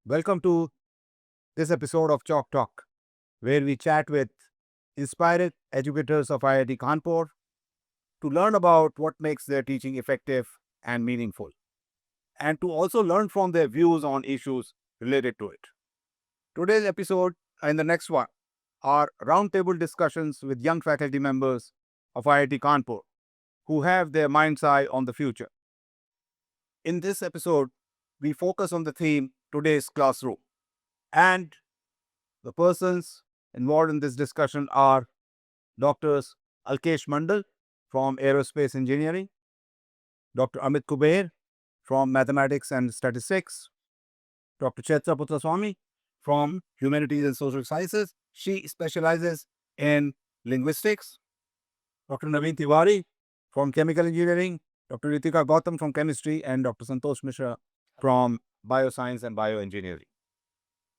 Welcome to this episode of Chalk Talk, where we chat with inspired educators of IIT Kanpur to learn about what makes their teaching effective and meaningful, and to also learn from their views on issues related to it. Today's episode and the next one are roundtable discussions with young faculty members of IIT Kanpur who have their mind's eye on the future. In this episode, we focus on the theme today's classroom, and the persons involved in this discussion are Doctors Alkesh Mandal from Aerospace Engineering, Dr. Amit Kuber from Mathematics and Statistics, Dr. Chaitra Putraswamy from Humanities and Social Sciences. She specializes in linguistics. Dr. Naveen Tiwari from Chemical Engineering, Dr. Ritika Gautam from Chemistry, and Dr. Santosh Mishra from Bioscience and Bioengineering.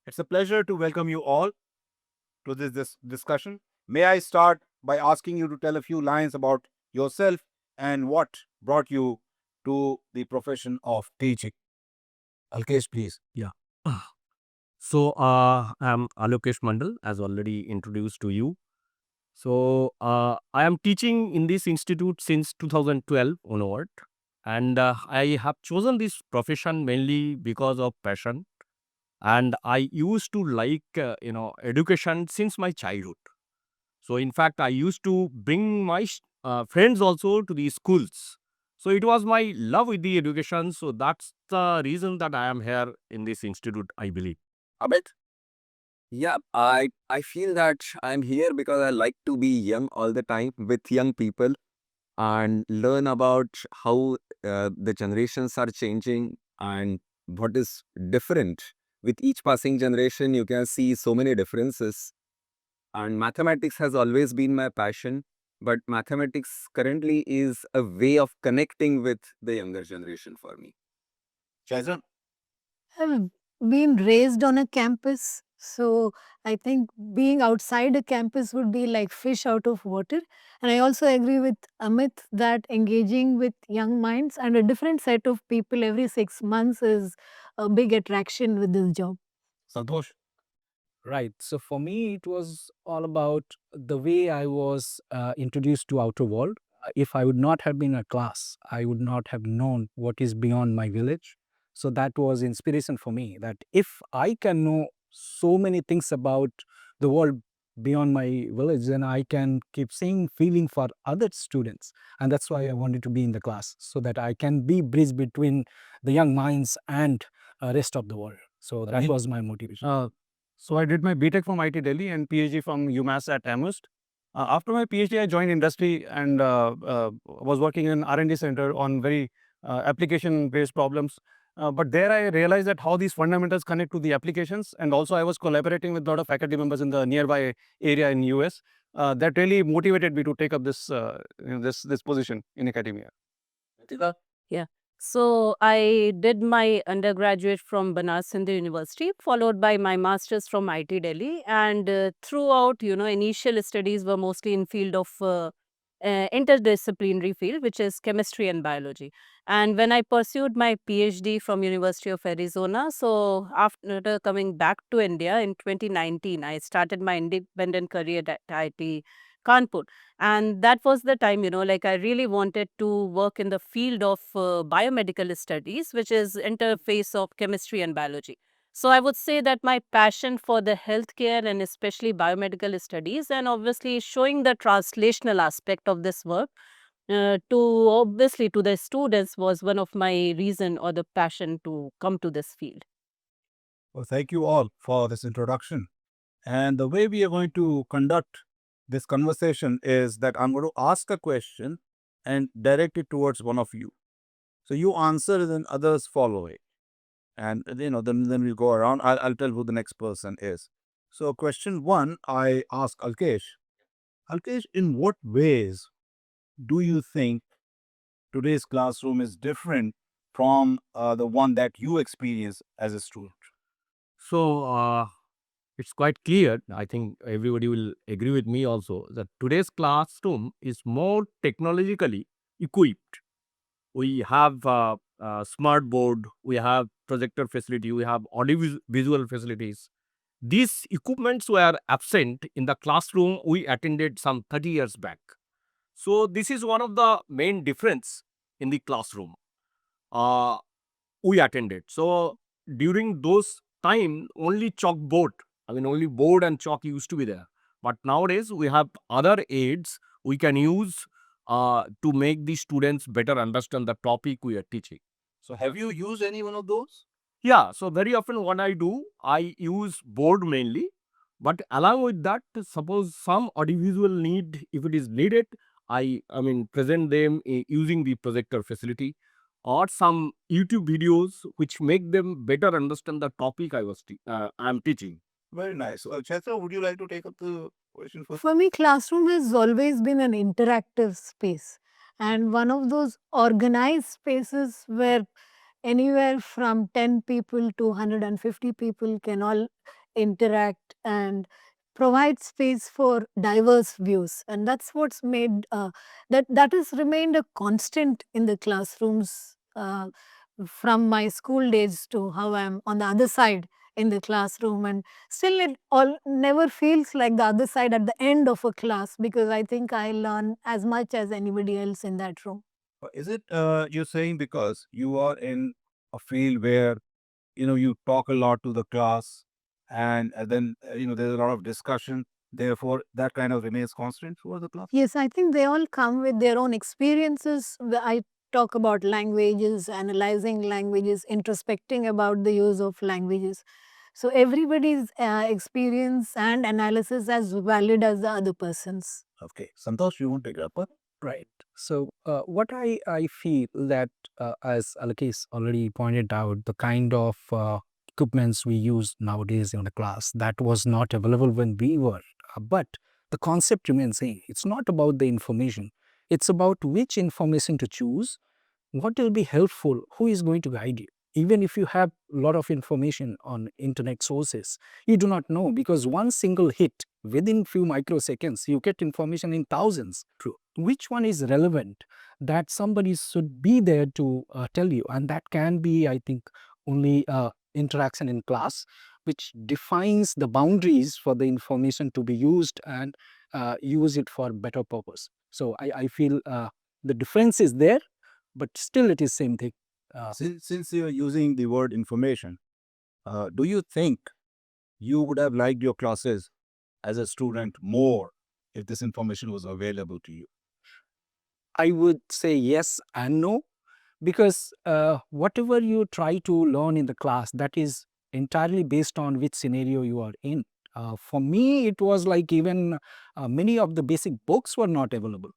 It's a pleasure to welcome you all to this discussion. May I start by asking you to tell a few lines about yourself and what brought you to the profession of teaching? Alkesh, please. Yeah. So, I'm Alokesh Mandal, as already introduced to you. So, I am teaching in this institute since 2012 onward, and I have chosen this profession mainly because of passion. And I used to like, education since my childhood. So, in fact, I used to bring my friends also to the schools. So, it was my love with the education. So, that's the reason that I am here in this institute, I believe. Amit? Yeah, I feel that I'm here because I like to be young all the time with young people and learn about how the generations are changing and what is different. With each passing generation, you can see so many differences. And mathematics has always been my passion, but mathematics currently is a way of connecting with the younger generation for me. Chaitra? I've been raised on a campus, so I think being outside a campus would be like fish out of water. And I also agree with Amit that engaging with young minds and a different set of people every 6 months is a big attraction with this job. Santosh? Right. So for me, it was all about the way I was introduced to outer world. If I would not have been a class, I would not have known what is beyond my village. So that was inspiration for me. That if I can know so many things about the world beyond my village, then I can keep seeing, feeling for other students, and that's why I wanted to be in the class so that I can be bridge between the young minds and rest of the world. So that was my motivation. So I did my BTech from IIT Delhi and PhD from UMass at Amherst. After my PhD, I joined industry and was working in R&D center on very application-based problems. But there I realized that how these fundamentals connect to the applications, and also I was collaborating with a lot of faculty members in the nearby area in US. That really motivated me to take up this position in academia. Ritika? Yeah. So I did my undergraduate from Banaras Hindu University, followed by my master's from IIT Delhi. And throughout, initial studies were mostly in field of interdisciplinary field, which is chemistry and biology. And when I pursued my PhD from University of Arizona, so after coming back to India in 2019, I started my independent career at IIT Kanpur. And that was the time, like I really wanted to work in the field of biomedical studies, which is interface of chemistry and biology. So I would say that my passion for the healthcare and especially biomedical studies, and obviously showing the translational aspect of this work to obviously to the students, was one of my reason or the passion to come to this field. Well, thank you all for this introduction. And the way we are going to conduct this conversation is that I'm going to ask a question and direct it towards one of you. So you answer, then others follow it. And then we'll go around. I'll tell who the next person is. So question one, I ask Alkesh. Alkesh, in what ways do you think today's classroom is different from the one that you experience as a student? So it's quite clear, I think everybody will agree with me also, that today's classroom is more technologically equipped. We have smart board, we have projector facility, we have audio visual facilities. These equipments were absent in the classroom we attended some 30 years back. So this is one of the main difference in the classroom we attended. So during those time, only chalkboard, only board and chalk used to be there. But nowadays we have other aids we can use to make the students better understand the topic we are teaching. So have you used any one of those? Yeah, so very often what I do, I use board mainly, but along with that, suppose some audiovisual need, if it is needed, I present them using the projector facility, or some YouTube videos which make them better understand the topic I'm teaching. Very nice. Chaitra, would you like to take up the question first? For me, classroom has always been an interactive space and one of those organized spaces where anywhere from 10 people to 150 people can all interact and provide space for diverse views, and that's what's made that has remained a constant in the classrooms from my school days to how I'm on the other side in the classroom, and still it all never feels like the other side at the end of a class, because I think I learn as much as anybody else in that room. Is it you're saying because you are in a field where you talk a lot to the class, and then there's a lot of discussion. Therefore, that kind of remains constant for the class. Yes, I think they all come with their own experiences. I talk about languages, analyzing languages, introspecting about the use of languages. So everybody's experience and analysis as valid as the other person's. Okay, Santosh, you want to take it up? Right. So, what I feel that, as Alakis already pointed out, the kind of equipments we use nowadays in the class, that was not available when we were. But the concept remains same. It's not about the information. It's about which information to choose, what will be helpful, who is going to guide you. Even if you have a lot of information on internet sources, you do not know, because one single hit within few microseconds, you get information in thousands. True. Which one is relevant, that somebody should be there to tell you, and that can be, I think, only interaction in class, which defines the boundaries for the information to be used and use it for better purpose. So I feel the difference is there, but still it is same thing. Since you're using the word information, do you think you would have liked your classes as a student more if this information was available to you? I would say yes and no, because whatever you try to learn in the class, that is entirely based on which scenario you are in. For me, it was like even many of the basic books were not available.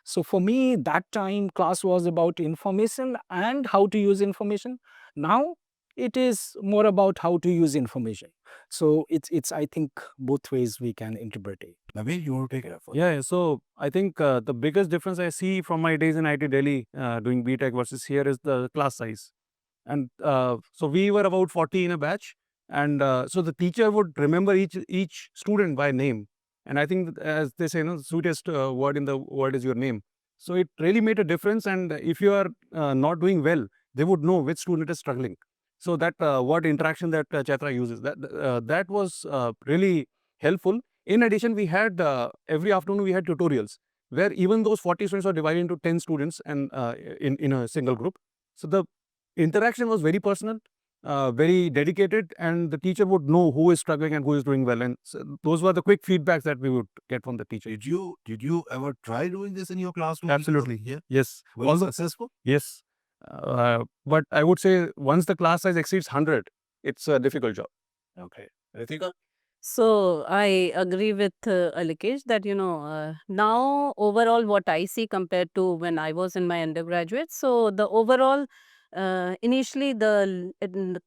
So for me, that time class was about information and how to use information. Now it is more about how to use information. So it's I think both ways we can interpret it. Naveen, you want to take it up? Yeah, so I think the biggest difference I see from my days in IIT Delhi doing BTech versus here is the class size. And so we were about 40 in a batch, and so the teacher would remember each student by name. And I think as they say, the sweetest word in the world is your name. So it really made a difference. And if you are not doing well, they would know which student is struggling. So that word interaction that Chaitra uses, that was really helpful. In addition, we had every afternoon we had tutorials where even those 40 students are divided into 10 students and in a single group. So the interaction was very personal, very dedicated, and the teacher would know who is struggling and who is doing well. And so those were the quick feedbacks that we would get from the teacher. Did you ever try doing this in your classroom? Absolutely. Yeah. Yes. Was it successful? Yes. But I would say once the class size exceeds 100, it's a difficult job. Okay. Ritika? So I agree with Alikesh that now overall what I see compared to when I was in my undergraduate. So the overall initially the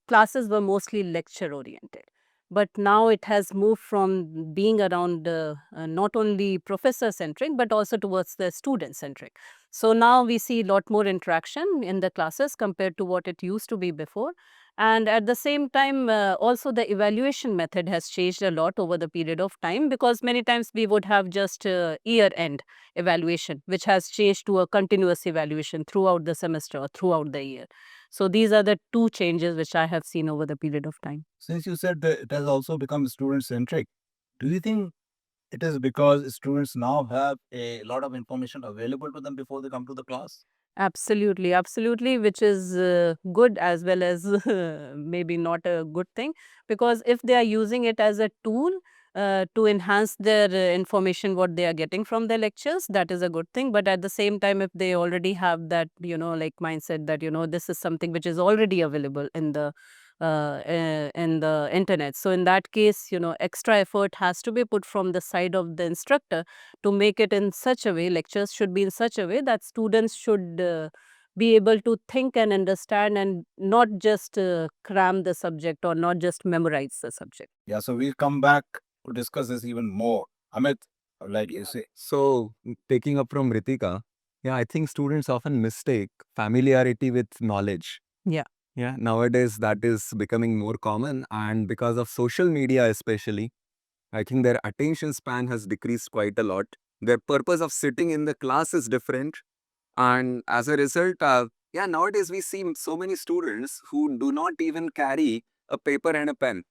classes were mostly lecture oriented, but now it has moved from being around not only professor centric but also towards the student centric. So now we see a lot more interaction in the classes compared to what it used to be before. And at the same time, also the evaluation method has changed a lot over the period of time, because many times we would have just year end evaluation, which has changed to a continuous evaluation throughout the semester or throughout the year. So these are the two changes which I have seen over the period of time. Since you said that it has also become student-centric, do you think it is because students now have a lot of information available to them before they come to the class? Absolutely, absolutely, which is good as well as maybe not a good thing, because if they are using it as a tool to enhance their information, what they are getting from their lectures, that is a good thing. But at the same time, if they already have that, like mindset that, this is something which is already available in the internet. So in that case, extra effort has to be put from the side of the instructor to make it in such a way, lectures should be in such a way that students should be able to think and understand and not just cram the subject or not just memorize the subject. Yeah, so we'll come back to discuss this even more. Amit, like you say. So, taking up from Ritika, yeah, I think students often mistake familiarity with knowledge. Yeah. Yeah, nowadays that is becoming more common, and because of social media, especially, I think their attention span has decreased quite a lot. Their purpose of sitting in the class is different, and as a result, yeah, nowadays we see so many students who do not even carry a paper and a pen.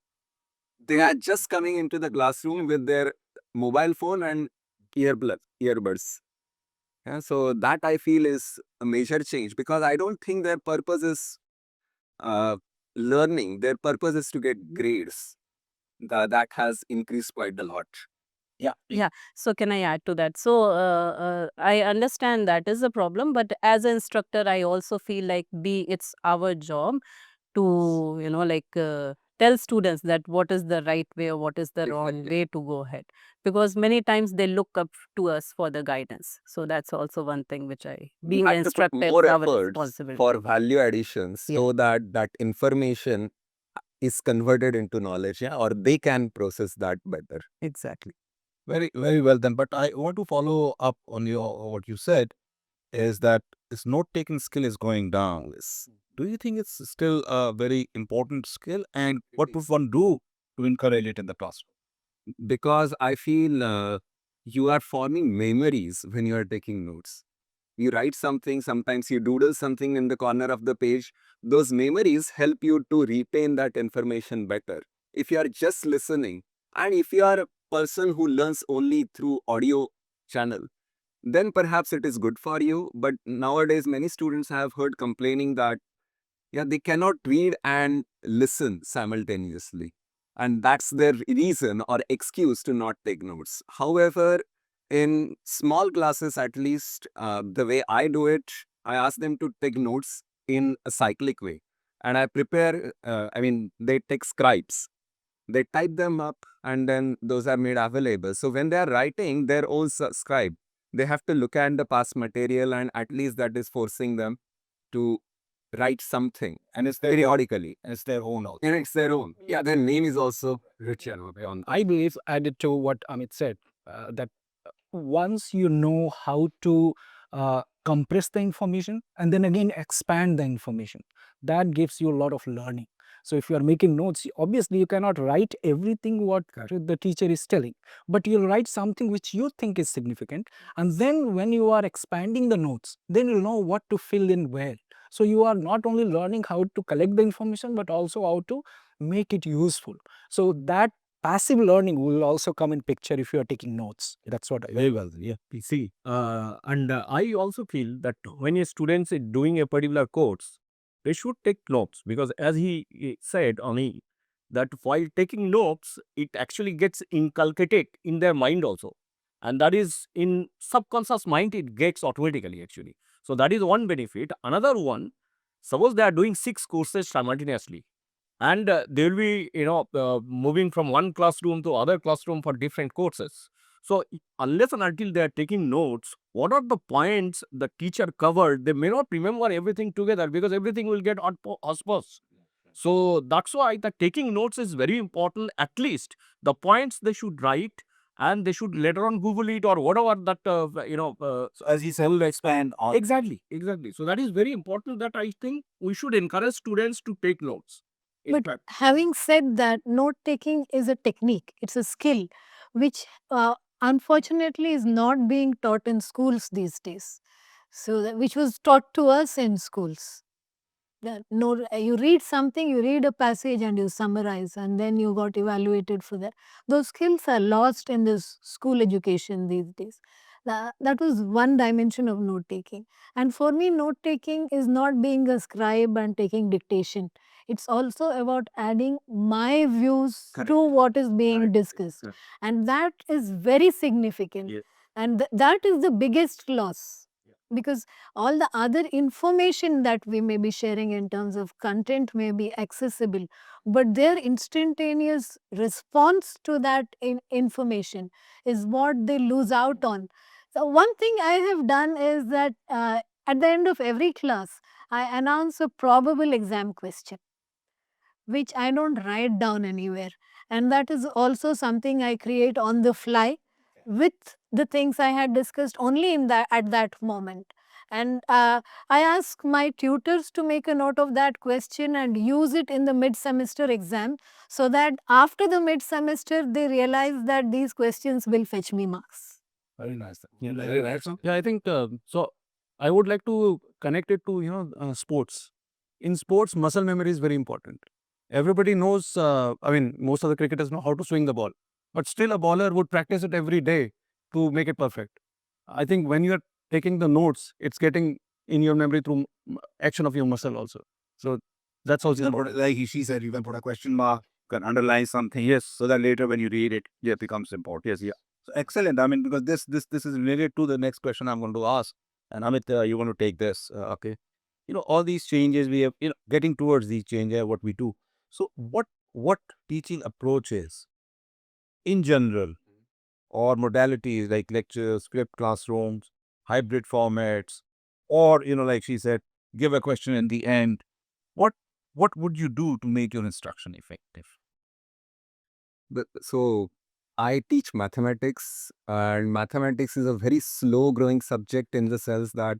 They are just coming into the classroom with their mobile phone and earbuds. Yeah, so that I feel is a major change, because I don't think their purpose is uh, learning. Their purpose is to get grades. That has increased quite a lot. Yeah. Yeah. So can I add to that? So I understand that is a problem, but as an instructor, I also feel like it's our job to tell students that what is the right way or what is the wrong Exactly. way to go ahead, because many times they look up to us for the guidance. So that's also one thing which We being an had to put instructor, more it's our efforts responsibility. for value additions Yeah. so that that information is converted into knowledge, yeah, or they can process that better. Exactly. Very, very well then. But I want to follow up on what you said is that this note-taking skill is going down. Do you think it's still a very important skill? And what would one do to encourage it in the classroom? Because I feel you are forming memories when you are taking notes. You write something, sometimes you doodle something in the corner of the page. Those memories help you to retain that information better. If you are just listening, and if you are a person who learns only through audio channel, then perhaps it is good for you. But nowadays, many students have heard complaining that, yeah, they cannot read and listen simultaneously. And that's their reason or excuse to not take notes. However, in small classes, at least the way I do it, I ask them to take notes in a cyclic way. And I prepare, they take scribes. They type them up and then those are made available. So when they are writing their own scribe, they have to look at the past material, and at least that is forcing them to write something, And it's periodically. and it's their own also. And it's their own. Yeah, their name is also written on that. I believe, added to what Amit said, that once you know how to compress the information and then again expand the information, that gives you a lot of learning. So if you are making notes, obviously you cannot write everything what the teacher is telling, but you'll write something which you think is significant, and then when you are expanding the notes, then you'll know what to fill in where. So you are not only learning how to collect the information, but also how to make it useful. So that passive learning will also come in picture if you are taking notes. That's what I Very well. Yeah. You see, and I also feel that when a student is doing a particular course, they should take notes, because as he said, Ani, that while taking notes, it actually gets inculcated in their mind also. And that is in subconscious mind, it gets automatically actually. So that is one benefit. Another one, suppose they are doing 6 courses simultaneously, and they will be moving from one classroom to other classroom for different courses. So unless and until they are taking notes, what are the points the teacher covered, they may not remember everything together, because everything will get osmos. So that's why the taking notes is very important. At least the points they should write, and they should later on Google it or whatever that So as he said, we'll expand on. exactly. So that is very important, that I think we should encourage students to take notes. In But fact, having said that, note taking is a technique, it's a skill which unfortunately is not being taught in schools these days. So, which was taught to us in schools. You read something, you read a passage and you summarize, and then you got evaluated for that. Those skills are lost in this school education these days. That was one dimension of note taking. And for me, note taking is not being a scribe and taking dictation. It's also about adding my views to what is being discussed. And that is very significant. And that is the biggest loss. Because all the other information that we may be sharing in terms of content may be accessible, but their instantaneous response to that information is what they lose out on. So one thing I have done is that at the end of every class, I announce a probable exam question, which I don't write down anywhere. And that is also something I create on the fly with the things I had discussed only in that at that moment. And I ask my tutors to make a note of that question and use it in the mid-semester exam, so that after the mid-semester they realize that these questions will fetch me marks. Very nice. Yeah, very nice. Yeah, I think so. I would like to connect it to sports. In sports, muscle memory is very important. Everybody knows. I mean, most of the cricketers know how to swing the ball, but still, a bowler would practice it every day to make it perfect. I think when you are taking the notes, it's getting in your memory through action of your muscle also. So that's also important. Like she said, you can put a question mark, you can underline something. Yes. So that later when you read it, it becomes important. Yes. Yeah. So excellent. I mean, because this is related to the next question I'm going to ask. And Amit, you're going to take this. Okay. All these changes we have, getting towards these changes, what we do. So what teaching approaches in general or modalities like lectures, flipped classrooms, hybrid formats, or like she said, give a question in the end. What would you do to make your instruction effective? So I teach mathematics, and mathematics is a very slow growing subject in the sense that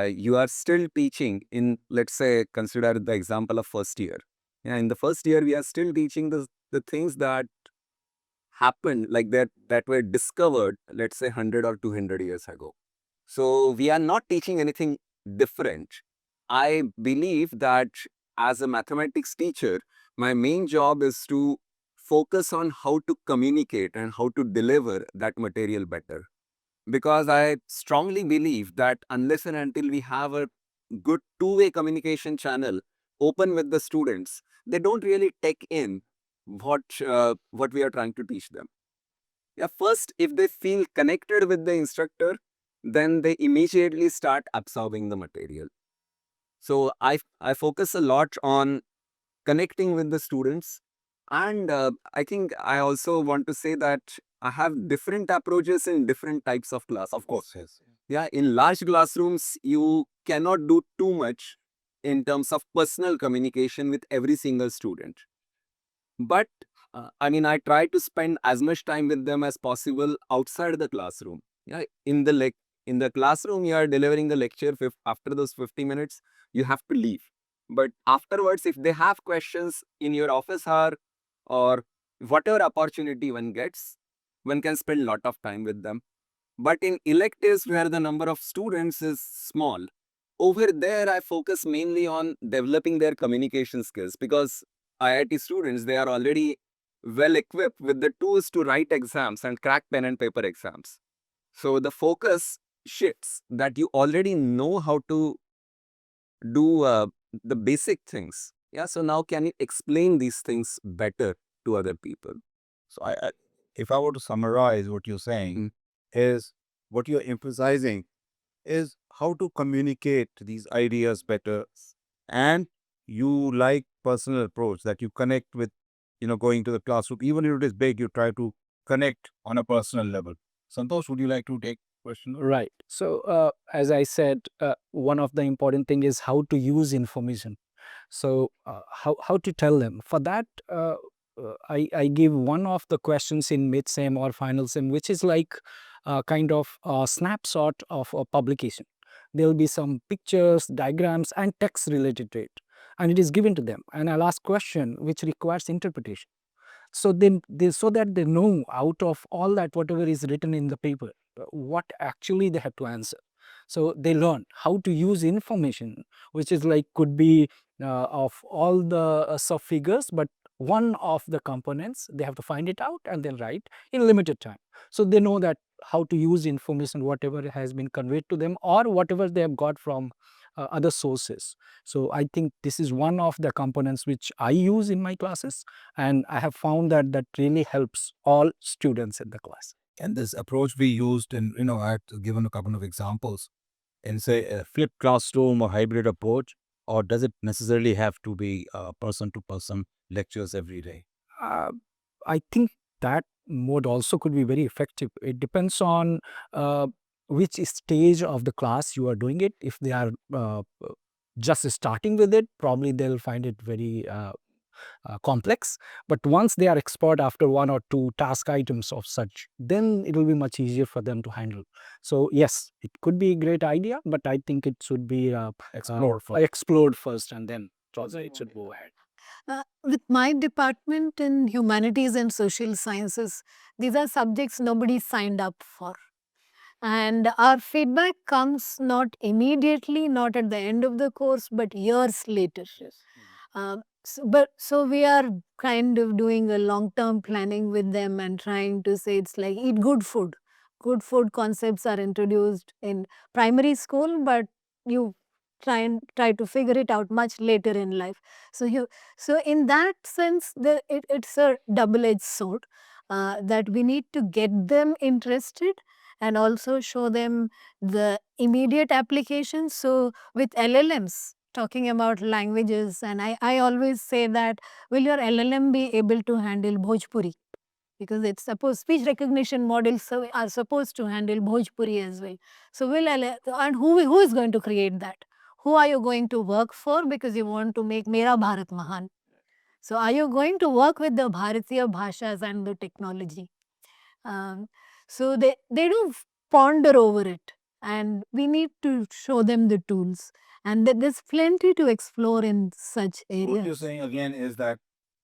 you are still teaching in, let's say, consider the example of first year. Yeah, in the first year, we are still teaching the things that happened, like that were discovered, let's say 100 or 200 years ago. So we are not teaching anything different. I believe that as a mathematics teacher, my main job is to focus on how to communicate and how to deliver that material better. Because I strongly believe that unless and until we have a good two-way communication channel open with the students, they don't really take in what we are trying to teach them. Yeah, first, if they feel connected with the instructor, then they immediately start absorbing the material. So I focus a lot on connecting with the students. And I think I also want to say that I have different approaches in different types of classes. Of course, yes. Yeah, in large classrooms, you cannot do too much in terms of personal communication with every single student. But I mean, I try to spend as much time with them as possible outside the classroom. Yeah, in the classroom, you are delivering the lecture. After those 50 minutes, you have to leave. But afterwards, if they have questions in your office hour or whatever opportunity one gets, one can spend a lot of time with them. But in electives where the number of students is small, over there I focus mainly on developing their communication skills, because IIT students, they are already well equipped with the tools to write exams and crack pen and paper exams. So the focus shifts that you already know how to do the basic things. Yeah, so now can you explain these things better to other people? So if I were to summarize what you're saying, is what you're emphasizing is how to communicate these ideas better, and you like personal approach that you connect with, going to the classroom, even if it is big, you try to connect on a personal level. Santosh, would you like to take question? Right. So, as I said, one of the important thing is how to use information. So, how to tell them? For that, I give one of the questions in mid sem or final sem, which is like kind of a snapshot of a publication. There will be some pictures, diagrams, and text related to it, and it is given to them. And I'll ask question which requires interpretation. So so that they know out of all that whatever is written in the paper, what actually they have to answer. So they learn how to use information, which is like could be of all the sub-figures, but one of the components, they have to find it out and then write in limited time. So they know that how to use information, whatever has been conveyed to them or whatever they have got from other sources. So I think this is one of the components which I use in my classes, and I have found that that really helps all students in the class. And this approach we used in, I've given a couple of examples in, say, a flipped classroom or hybrid approach, or does it necessarily have to be person-to-person lectures every day? I think that mode also could be very effective. It depends on which stage of the class you are doing it. If they are just starting with it, probably they'll find it very complex. But once they are expert after one or two task items of such, then it will be much easier for them to handle. So yes, it could be a great idea, but I think it should be explored first and then it should go ahead. With my department in humanities and social sciences, these are subjects nobody signed up for. And our feedback comes not immediately, not at the end of the course, but years later. So we are kind of doing a long-term planning with them and trying to say it's like eat good food. Good food concepts are introduced in primary school, but you try to figure it out much later in life. So in that sense, it's a double-edged sword that we need to get them interested and also show them the immediate applications. So with LLMs, talking about languages, and I always say that, will your LLM be able to handle Bhojpuri? Because it's supposed, speech recognition models are supposed to handle Bhojpuri as well. So and who is going to create that? Who are you going to work for because you want to make Mera Bharat Mahan? So are you going to work with the Bharatiya Bhashas and the technology? So they do ponder over it, and we need to show them the tools, and there's plenty to explore in such areas. What you're saying again is that,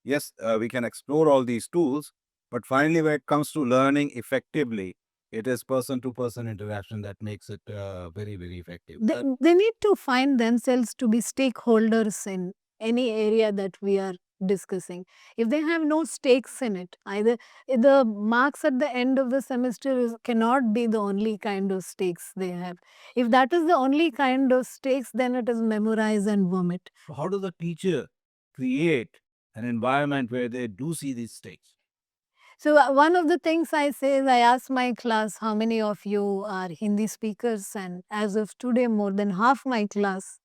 yes, we can explore all these tools, but finally when it comes to learning effectively, it is person-to-person interaction that makes it very, very effective. They need to find themselves to be stakeholders in any area that we are discussing. If they have no stakes in it, either the marks at the end of the semester cannot be the only kind of stakes they have. If that is the only kind of stakes, then it is memorize and vomit. So how does the teacher create an environment where they do see these stakes? So one of the things I say is I ask my class, how many of you are Hindi speakers? And as of today, more than half my class,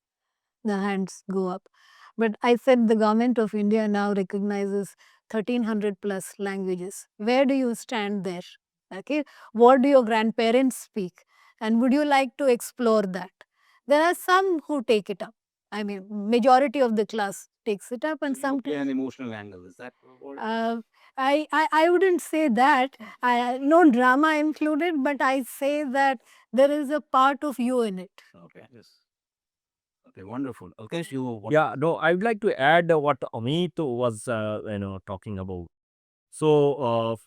the hands go up. But I said the government of India now recognizes 1300 plus languages. Where do you stand there? Okay, what do your grandparents speak? And would you like to explore that? There are some who take it up. I mean, majority of the class takes it up, and some. An emotional angle, is that? I wouldn't say that. No drama included, but I say that there is a part of you in it. Okay. Yes. Okay, wonderful. Okay, Yeah, no, I would like to add what Amit was, talking about. So,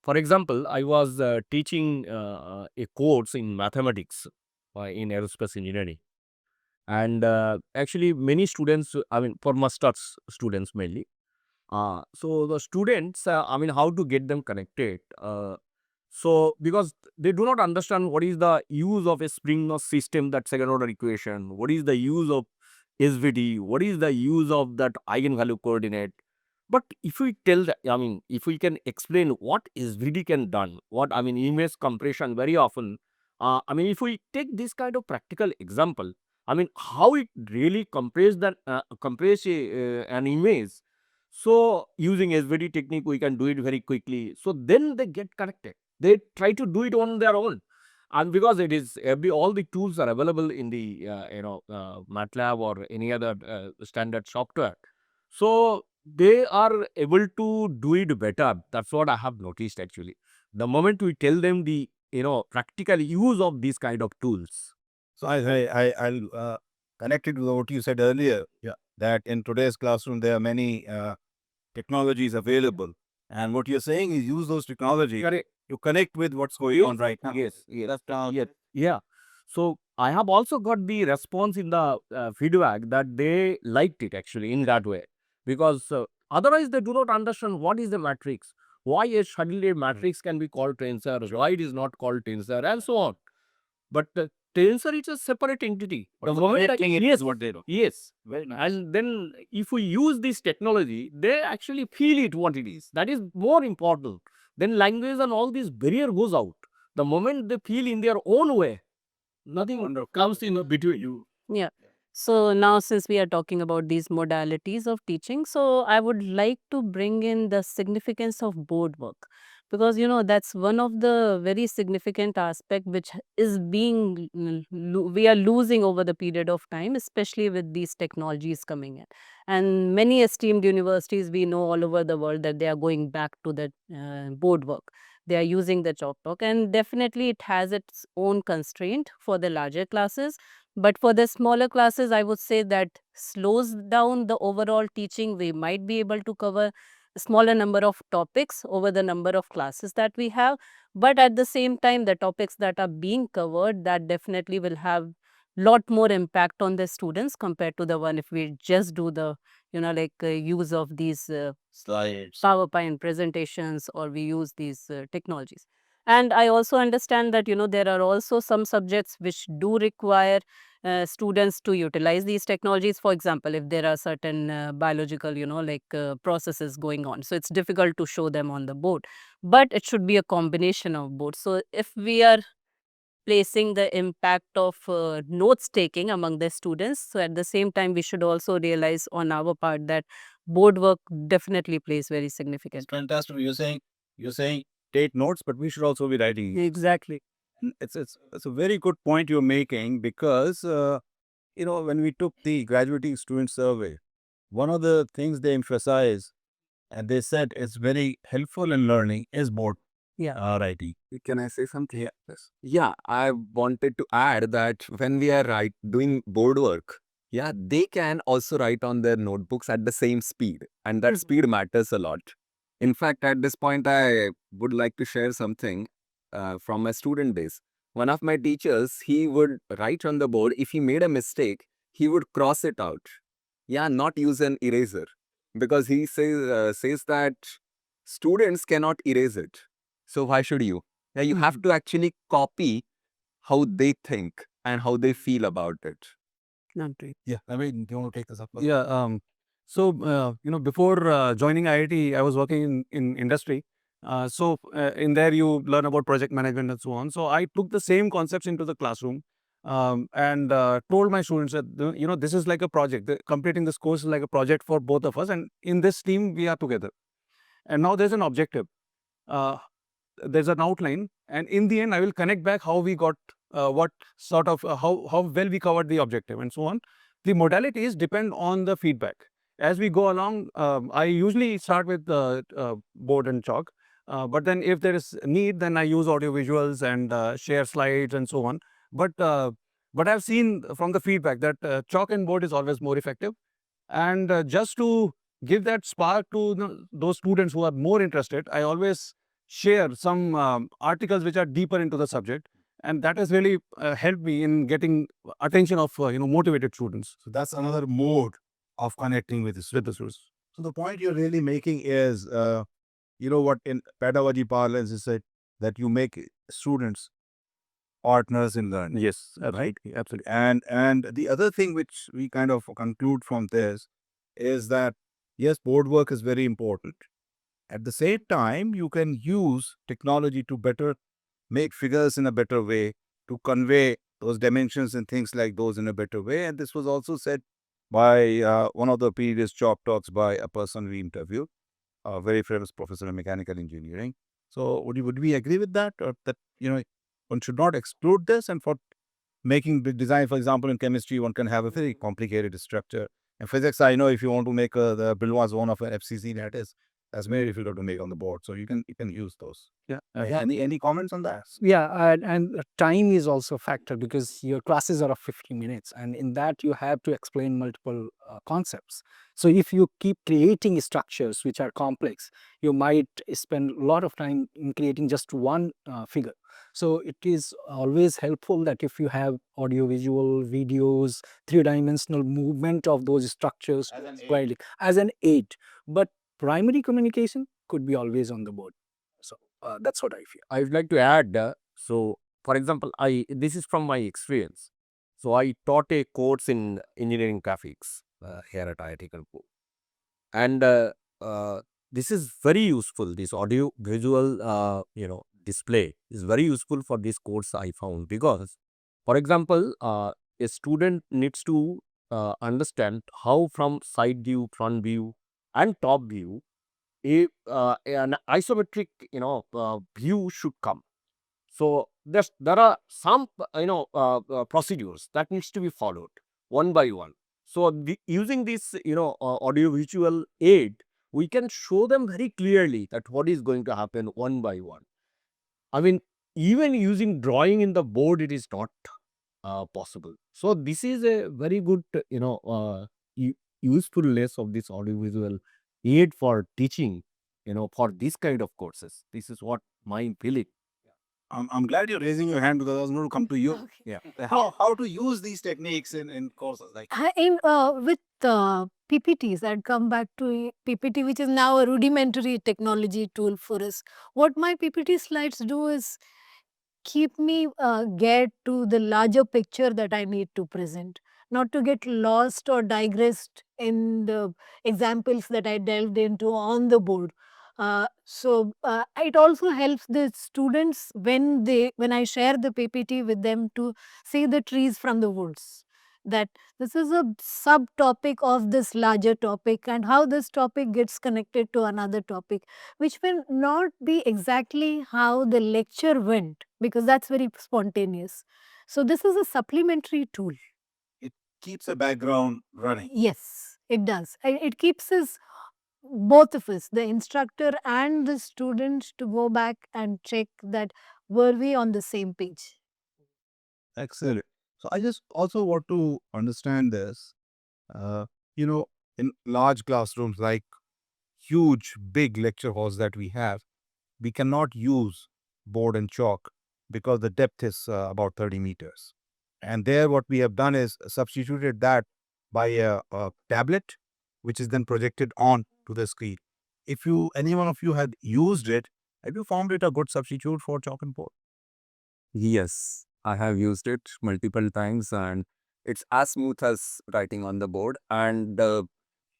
for example, I was teaching a course in mathematics in aerospace engineering. And actually, many students, I mean, for masters students mainly. So the students, how to get them connected? So because they do not understand what is the use of a spring of system, that second order equation, what is the use of SVD, what is the use of that eigenvalue coordinate. But if we tell that, if we can explain what SVD can done, image compression very often, if we take this kind of practical example, how it really compress an image. So using SVD technique, we can do it very quickly. So then they get connected. They try to do it on their own, and because it is all the tools are available in the MATLAB or any other standard software. So they are able to do it better. That's what I have noticed actually. The moment we tell them the practical use of these kind of tools. So I'll connect it with what you said earlier. Yeah. That in today's classroom there are many technologies available, and what you're saying is use those technologies Correct. to connect with what's going on right now. Yes. That's yeah. So I have also got the response in the feedback that they liked it actually in that way, because otherwise they do not understand what is the matrix, why a suddenly matrix can be called tensor, why it is not called tensor, and so on. But tensor is a separate entity. The moment yes, what they do. Yes. And then if we use this technology, they actually feel it what it is. That is more important. Then language and all this barrier goes out. The moment they feel in their own way, nothing comes in between you. Yeah. So now, since we are talking about these modalities of teaching, so I would like to bring in the significance of board work, because that's one of the very significant aspect which is being we are losing over the period of time, especially with these technologies coming in. And many esteemed universities we know all over the world that they are going back to the board work. They are using the chalk talk, and definitely it has its own constraint for the larger classes, but for the smaller classes, I would say that slows down the overall teaching. We might be able to cover a smaller number of topics over the number of classes that we have. But at the same time, the topics that are being covered, that definitely will have lot more impact on the students compared to the one if we just do the, use of these Slides. PowerPoint presentations, or we use these technologies. And I also understand that, there are also some subjects which do require students to utilize these technologies. For example, if there are certain biological, processes going on. So it's difficult to show them on the board. But it should be a combination of both. So if we are placing the impact of notes taking among the students, so at the same time, we should also realize on our part that board work definitely plays very significant. Fantastic. You're saying take notes, but we should also be writing. Exactly. It's a very good point you're making, because when we took the graduating student survey, one of the things they emphasize and they said it's very helpful in learning is board Yeah. writing. Can I say something? Yes. Yeah, I wanted to add that when we are doing board work, yeah, they can also write on their notebooks at the same speed, and that speed matters a lot. In fact, at this point, I would like to share something from my student days. One of my teachers, he would write on the board. If he made a mistake, he would cross it out. Yeah, not use an eraser, because he says that students cannot erase it. So why should you? Yeah, you have to actually copy how they think and how they feel about it. Yeah. I mean, do you want to take this up? Yeah. Before joining IIT, I was working in industry. In there, you learn about project management and so on. So I took the same concepts into the classroom, and told my students that this is like a project. Completing this course is like a project for both of us, and in this team we are together. And now there's an objective. Uh, there's an outline, and in the end I will connect back how we got what sort of how well we covered the objective and so on. The modalities depend on the feedback as we go along. I usually start with board and chalk, but then if there is need, then I use audio visuals and share slides and so on. But I've seen from the feedback that chalk and board is always more effective. And just to give that spark to those students who are more interested, I always share some articles which are deeper into the subject, and that has really helped me in getting attention of motivated students. So that's another mode of connecting with the students. So the point you're really making is, what in pedagogy parlance is said, that you make students partners in learning. Yes, Right? absolutely. And the other thing which we kind of conclude from this is that, yes, board work is very important. At the same time, you can use technology to better make figures in a better way, to convey those dimensions and things like those in a better way. And this was also said by one of the previous job talks by a person we interviewed, a very famous professor in mechanical engineering. So would we agree with that, or that one should not exclude this? And for making the design, for example, in chemistry, one can have a very complicated structure. In physics, I know if you want to make the Brillouin zone of an FCC, that is That's very difficult to make on the board. So you can use those. Yeah. Any comments on that? Yeah, and time is also a factor because your classes are of 50 minutes, and in that you have to explain multiple concepts. So if you keep creating structures which are complex, you might spend a lot of time in creating just one figure. So it is always helpful that if you have audio, visual, videos, three-dimensional movement of those structures As an aid. widely as an aid, but primary communication could be always on the board. So that's what I feel. I would like to add, so for example, this is from my experience. So I taught a course in engineering graphics here at IIT Kanpur, and this is very useful. This audio visual, display is very useful for this course. I found because, for example, a student needs to understand how from side view, front view, and top view an isometric view should come. So there are some procedures that needs to be followed one by one. So using this audio visual aid, we can show them very clearly that what is going to happen one by one. I mean, even using drawing in the board, it is not possible. So this is a very good usefulness of this audiovisual aid for teaching, for this kind of courses. This is what my feeling. I'm glad you're raising your hand because I was going to come to you. Okay. Yeah. How to use these techniques in courses like With PPTs, I'd come back to PPT, which is now a rudimentary technology tool for us. What my PPT slides do is keep me get to the larger picture that I need to present, not to get lost or digressed in the examples that I delved into on the board. It also helps the students when I share the PPT with them to see the trees from the woods. That this is a subtopic of this larger topic and how this topic gets connected to another topic, which will not be exactly how the lecture went because that's very spontaneous. So this is a supplementary tool. it keeps the background running? Yes, it does. It keeps us, both of us, the instructor and the student, to go back and check that were we on the same page. Excellent. So I just also want to understand this. Uh, you know, in large classrooms like huge, big lecture halls that we have, we cannot use board and chalk because the depth is about 30 meters. And there, what we have done is substituted that by a tablet, which is then projected on to the screen. If any one of you had used it, have you found it a good substitute for chalk and board? Yes, I have used it multiple times and it's as smooth as writing on the board. And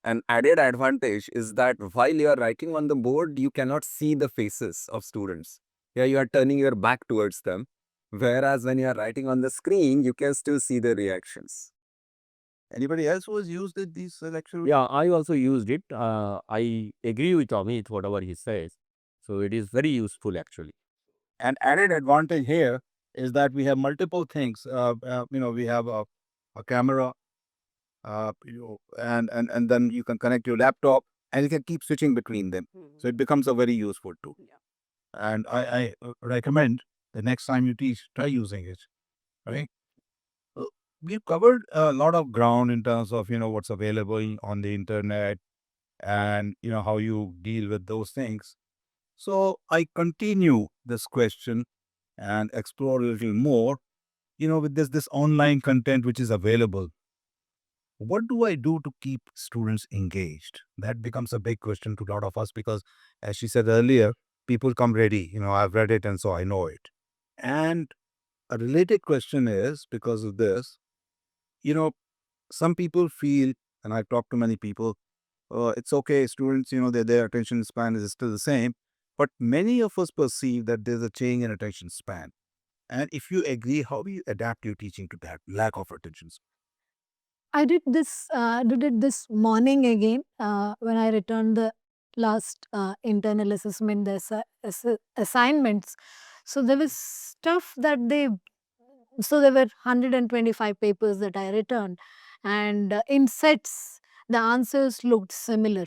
an added advantage is that while you are writing on the board, you cannot see the faces of students. Yeah, you are turning your back towards them. Whereas when you are writing on the screen, you can still see the reactions. Anybody else who has used it, these lecture? Yeah, I also used it. I agree with Amit, whatever he says. So it is very useful actually. An added advantage here is that we have multiple things. We have a camera, and then you can connect your laptop, and you can keep switching between them. So it becomes a very useful tool. Yeah. And I recommend the next time you teach, try using it. Right? We've covered a lot of ground in terms of what's available on the internet and how you deal with those things. So I continue this question and explore a little more. With this online content which is available, what do I do to keep students engaged? That becomes a big question to a lot of us because, as she said earlier, people come ready. I've read it and so I know it. And a related question is because of this, some people feel, and I've talked to many people, it's okay, students, their attention span is still the same. But many of us perceive that there's a change in attention span. And if you agree, how do you adapt your teaching to that lack of attention span? I did it this morning again when I returned the last internal assessment, the assignments. So there was stuff that so there were 125 papers that I returned, and in sets, the answers looked similar.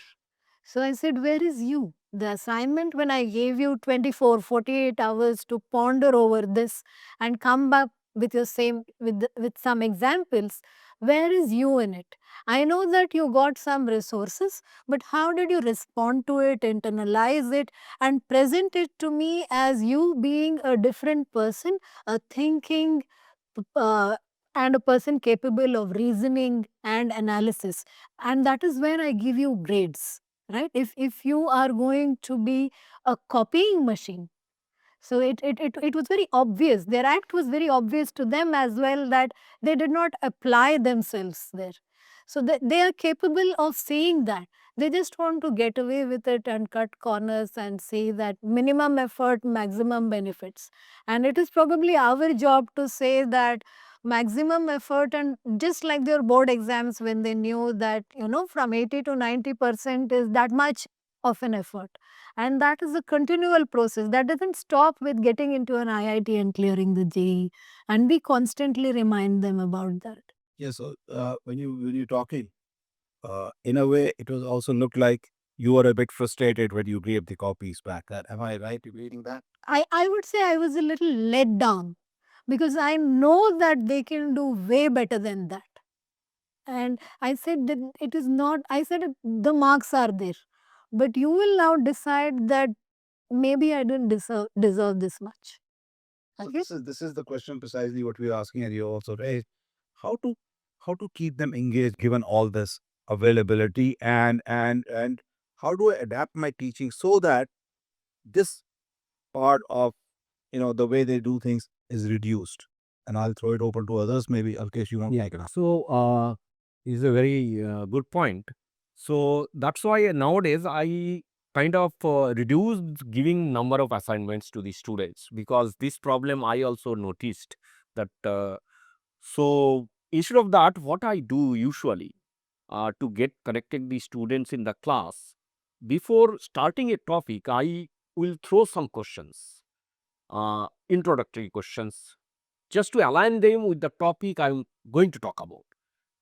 So I said, where is you? The assignment when I gave you 24, 48 hours to ponder over this and come back with your same with some examples, where is you in it? I know that you got some resources, but how did you respond to it, internalize it, and present it to me as you being a different person, a thinking uh, and a person capable of reasoning and analysis? And that is where I give you grades, right? If you are going to be a copying machine, so it was very obvious. Their act was very obvious to them as well, that they did not apply themselves there. So they are capable of seeing that. They just want to get away with it and cut corners and say that minimum effort, maximum benefits. And it is probably our job to say that maximum effort, and just like their board exams when they knew that, from 80 to 90% is that much of an effort. And that is a continual process. That doesn't stop with getting into an IIT and clearing the JEE. And we constantly remind them about that. Yes. So when you're talking, in a way, it was also looked like you were a bit frustrated when you gave the copies back. Am I right in reading that? I would say I was a little let down, because I know that they can do way better than that. And I said that it is not, I said the marks are there, but you will now decide that maybe I didn't deserve this much. So Okay? this is the question precisely what we're asking, and you also raised how to keep them engaged given all this availability, and how do I adapt my teaching so that this part of the way they do things is reduced. And I'll throw it open to others. Maybe Alkesh, you want to Yeah. take it up. So, is a very good point. So that's why nowadays I kind of reduced giving number of assignments to the students, because this problem I also noticed that. So instead of that, what I do usually to get connected the students in the class, before starting a topic, I will throw some questions, introductory questions, just to align them with the topic I'm going to talk about.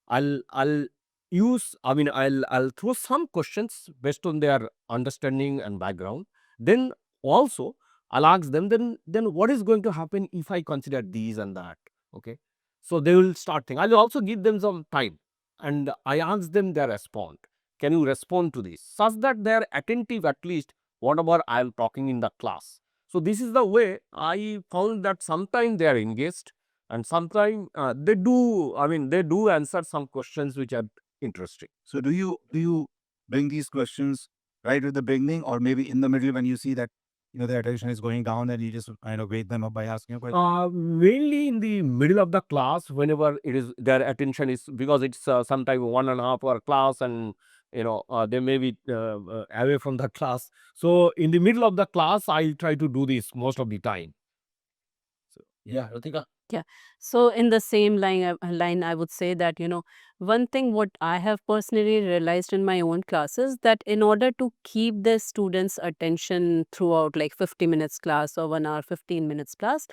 I'll use, I mean, I'll throw some questions based on their understanding and background. Then also I'll ask them, then what is going to happen if I consider these and that? Okay. So they will start thinking. I'll also give them some time and I ask them their response. Can you respond to this? Such that they are attentive at least whatever I am talking in the class. So this is the way I found that sometimes they are engaged, and sometimes they do answer some questions which are interesting. So do you bring these questions right at the beginning, or maybe in the middle when you see that their attention is going down, and you just wake them up by asking a question? Mainly in the middle of the class, whenever it is their attention is, because it's sometime 1.5 hour class, and they may be away from the class. So in the middle of the class, I try to do this most of the time. So, yeah, Ritika. Yeah. So in the same line, I would say that, one thing what I have personally realized in my own classes, that in order to keep the students' attention throughout like 50 minutes class or 1 hour, 15 minutes class,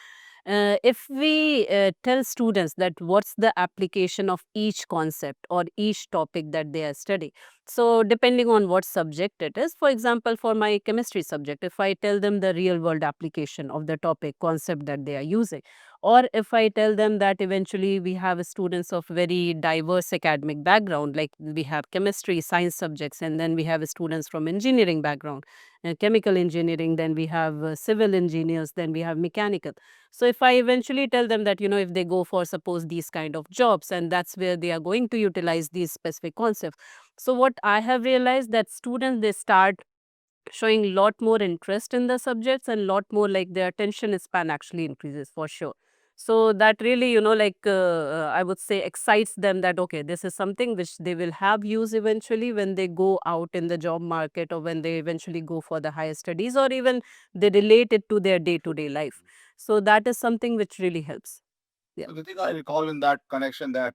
if we tell students that what's the application of each concept or each topic that they are studying. So depending on what subject it is, for example, for my chemistry subject, if I tell them the real world application of the topic concept that they are using, or if I tell them that eventually we have students of very diverse academic background, like we have chemistry, science subjects, and then we have students from engineering background, chemical engineering, then we have civil engineers, then we have mechanical. So if I eventually tell them that, if they go for suppose these kind of jobs, and that's where they are going to utilize these specific concepts. So what I have realized, that students, they start showing lot more interest in the subjects, and lot more like their attention span actually increases for sure. So that really, I would say excites them, that okay, this is something which they will have use eventually when they go out in the job market, or when they eventually go for the higher studies, or even they relate it to their day to day life. So that is something which really helps. Yeah. So the thing I recall in that connection, that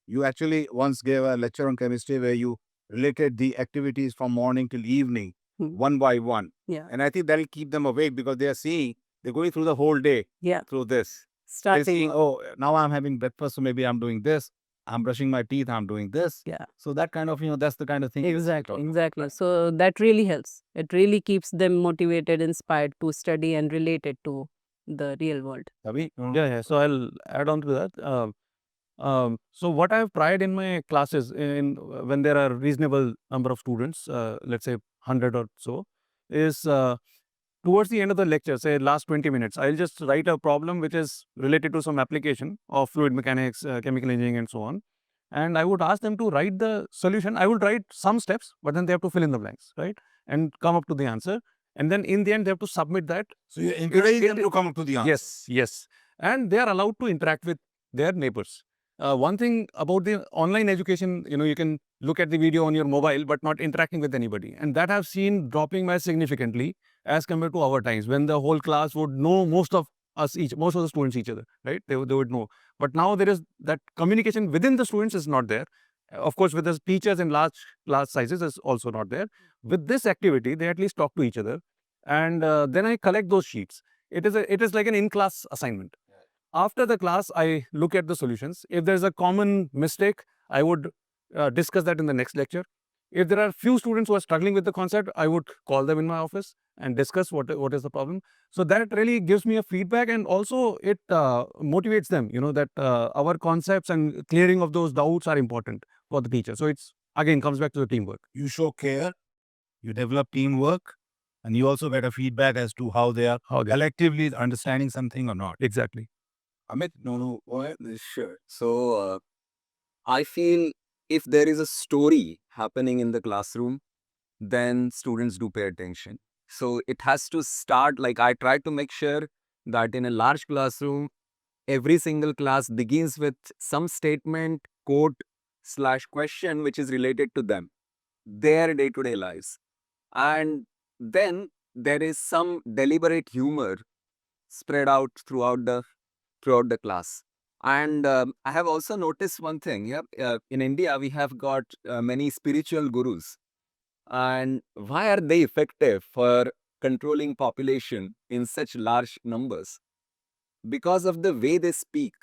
you actually once gave a lecture on chemistry where you related the activities from morning till evening, Hmm. one by one. Yeah. And I think that'll keep them awake, because they're going through the whole day Yeah. through this. They're Starting. seeing, oh, now I'm having breakfast, so maybe I'm doing this. I'm brushing my teeth, I'm doing this. Yeah. So that kind of, that's the kind of thing. Exactly. So that really helps. It really keeps them motivated, inspired to study and related to the real world. Abhi? Yeah. So I'll add on to that. So what I've tried in my classes in when there are reasonable number of students, let's say 100 or so, is towards the end of the lecture, say last 20 minutes, I'll just write a problem which is related to some application of fluid mechanics, chemical engineering and so on. And I would ask them to write the solution. I would write some steps, but then they have to fill in the blanks, right? And come up to the answer. And then in the end, they have to submit that. So you encourage them to come up to the answer. Yes. And they are allowed to interact with their neighbors. One thing about the online education, you can look at the video on your mobile, but not interacting with anybody. And that I've seen dropping by significantly as compared to our times when the whole class would know most of the students each other, right? They would know. But now there is that communication within the students is not there. Of course, with the teachers in large class sizes is also not there. With this activity, they at least talk to each other. And then I collect those sheets. It is like an in-class assignment. After the class, I look at the solutions. If there's a common mistake, I would discuss that in the next lecture. If there are few students who are struggling with the concept, I would call them in my office and discuss what is the problem. So that really gives me a feedback, and also it motivates them, that our concepts and clearing of those doubts are important for the teacher. So it's again comes back to the teamwork. You show care, you develop teamwork, and you also get a feedback as to how they are collectively understanding something or not. Exactly. Amit, no. Sure. So I feel if there is a story happening in the classroom, then students do pay attention. So it has to start, like I try to make sure that in a large classroom, every single class begins with some statement, quote, / question which is related to them, their day-to-day lives. And then there is some deliberate humor spread out throughout the class. And I have also noticed one thing. In India, we have got many spiritual gurus. And why are they effective for controlling population in such large numbers? Because of the way they speak.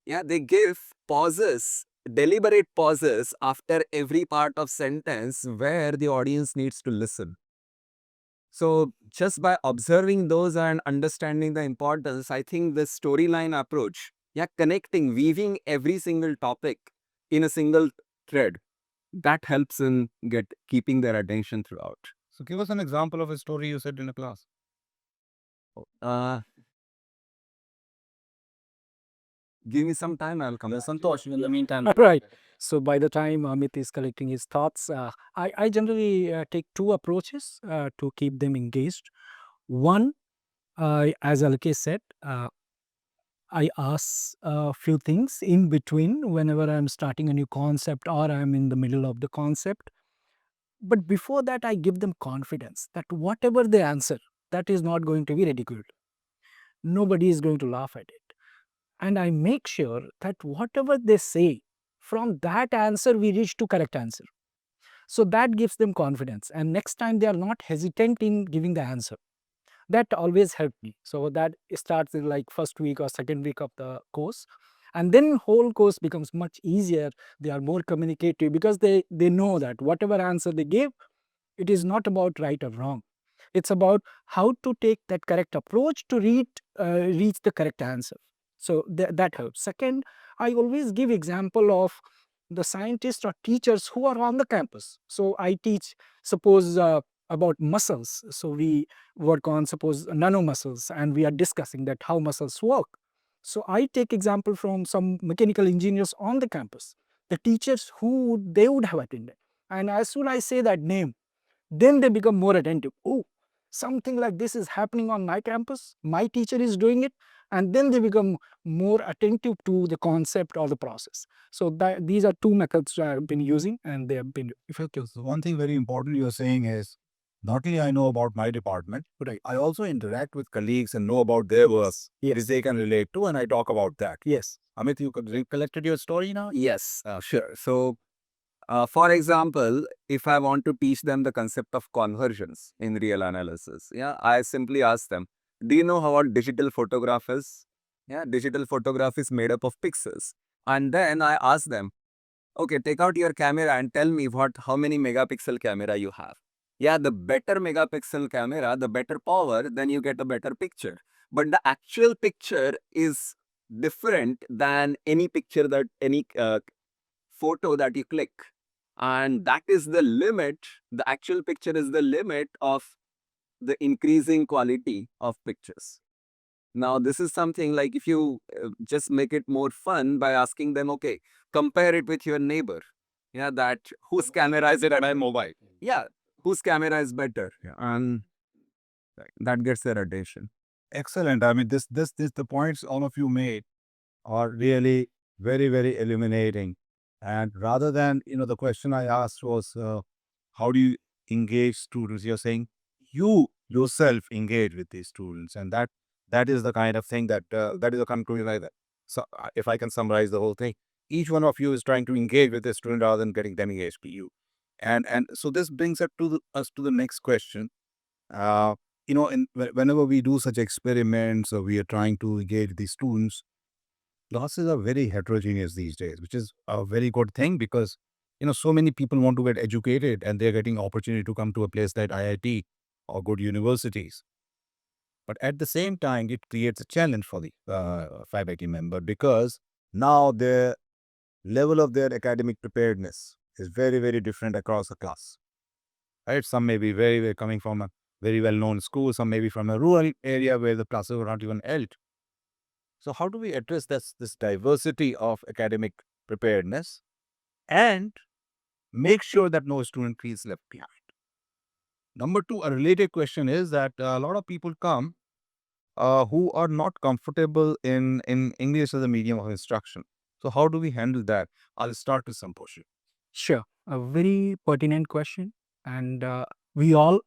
Yeah, they give pauses, deliberate pauses after every part of sentence where the audience needs to listen. So just by observing those and understanding the importance, I think the storyline approach, connecting, weaving every single topic in a single thread, that helps in keeping their attention throughout. So give us an example of a story you said in a class. Give me some time, I'll come. Santosh, in the meantime. Right. So by the time Amit is collecting his thoughts, I generally take two approaches to keep them engaged. One, as Alkesh said, I ask a few things in between whenever I'm starting a new concept or I'm in the middle of the concept. But before that, I give them confidence that whatever they answer, that is not going to be ridiculed. Nobody is going to laugh at it. And I make sure that whatever they say, from that answer, we reach to correct answer. So that gives them confidence. And next time, they are not hesitant in giving the answer. That always helped me. So that starts in like first week or second week of the course. And then whole course becomes much easier. They are more communicative because they know that whatever answer they give, it is not about right or wrong. It's about how to take that correct approach to reach the correct answer. So that helps. Second, I always give example of the scientists or teachers who are on the campus. So I teach, suppose about muscles. So we work on, suppose, nanomuscles, and we are discussing that how muscles work. So I take example from some mechanical engineers on the campus, the teachers who they would have attended. And as soon as I say that name, then they become more attentive. Oh, something like this is happening on my campus, my teacher is doing it, and then they become more attentive to the concept or the process. So these are two methods I have been using, and they have been effective. So one thing very important you're saying is, not only I know about my department, but I also interact with colleagues and know about their work, which they can relate to, and I talk about that. Yes. Amit, you recollected your story now? Yes, sure. So, for example, if I want to teach them the concept of conversions in real analysis, I simply ask them, do you know how a digital photograph is? Digital photograph is made up of pixels. And then I ask them, okay, take out your camera and tell me how many megapixel camera you have. Yeah, the better megapixel camera, the better power, then you get a better picture. But the actual picture is different than any picture that any photo that you click. And that is the limit. The actual picture is the limit of the increasing quality of pictures. Now, this is something like if you just make it more fun by asking them, okay, compare it with your neighbor. Yeah, that whose camera is it at my mobile? Yeah, whose camera is better? Yeah, and that gets their attention. Excellent. I mean, this the points all of you made are really very, very illuminating. And rather than, the question I asked was, how do you engage students? You're saying you yourself engage with these students, and that is the kind of thing that is a conclusion like that. So, if I can summarize the whole thing, each one of you is trying to engage with the student rather than getting them engaged to you. And so this brings us to the next question. Uh, whenever we do such experiments or we are trying to engage these students, classes are very heterogeneous these days, which is a very good thing because so many people want to get educated and they're getting opportunity to come to a place like IIT or good universities. But at the same time, it creates a challenge for the faculty member because now the level of their academic preparedness is very, very different across the class. Right? Some may be very, very coming from a very well-known school. Some may be from a rural area where the classes were not even held. So how do we address this diversity of academic preparedness and make sure that no student feels left behind? Number two, a related question is that a lot of people come who are not comfortable in English as a medium of instruction. So how do we handle that? I'll start with some portion. Sure, a very pertinent question. And we all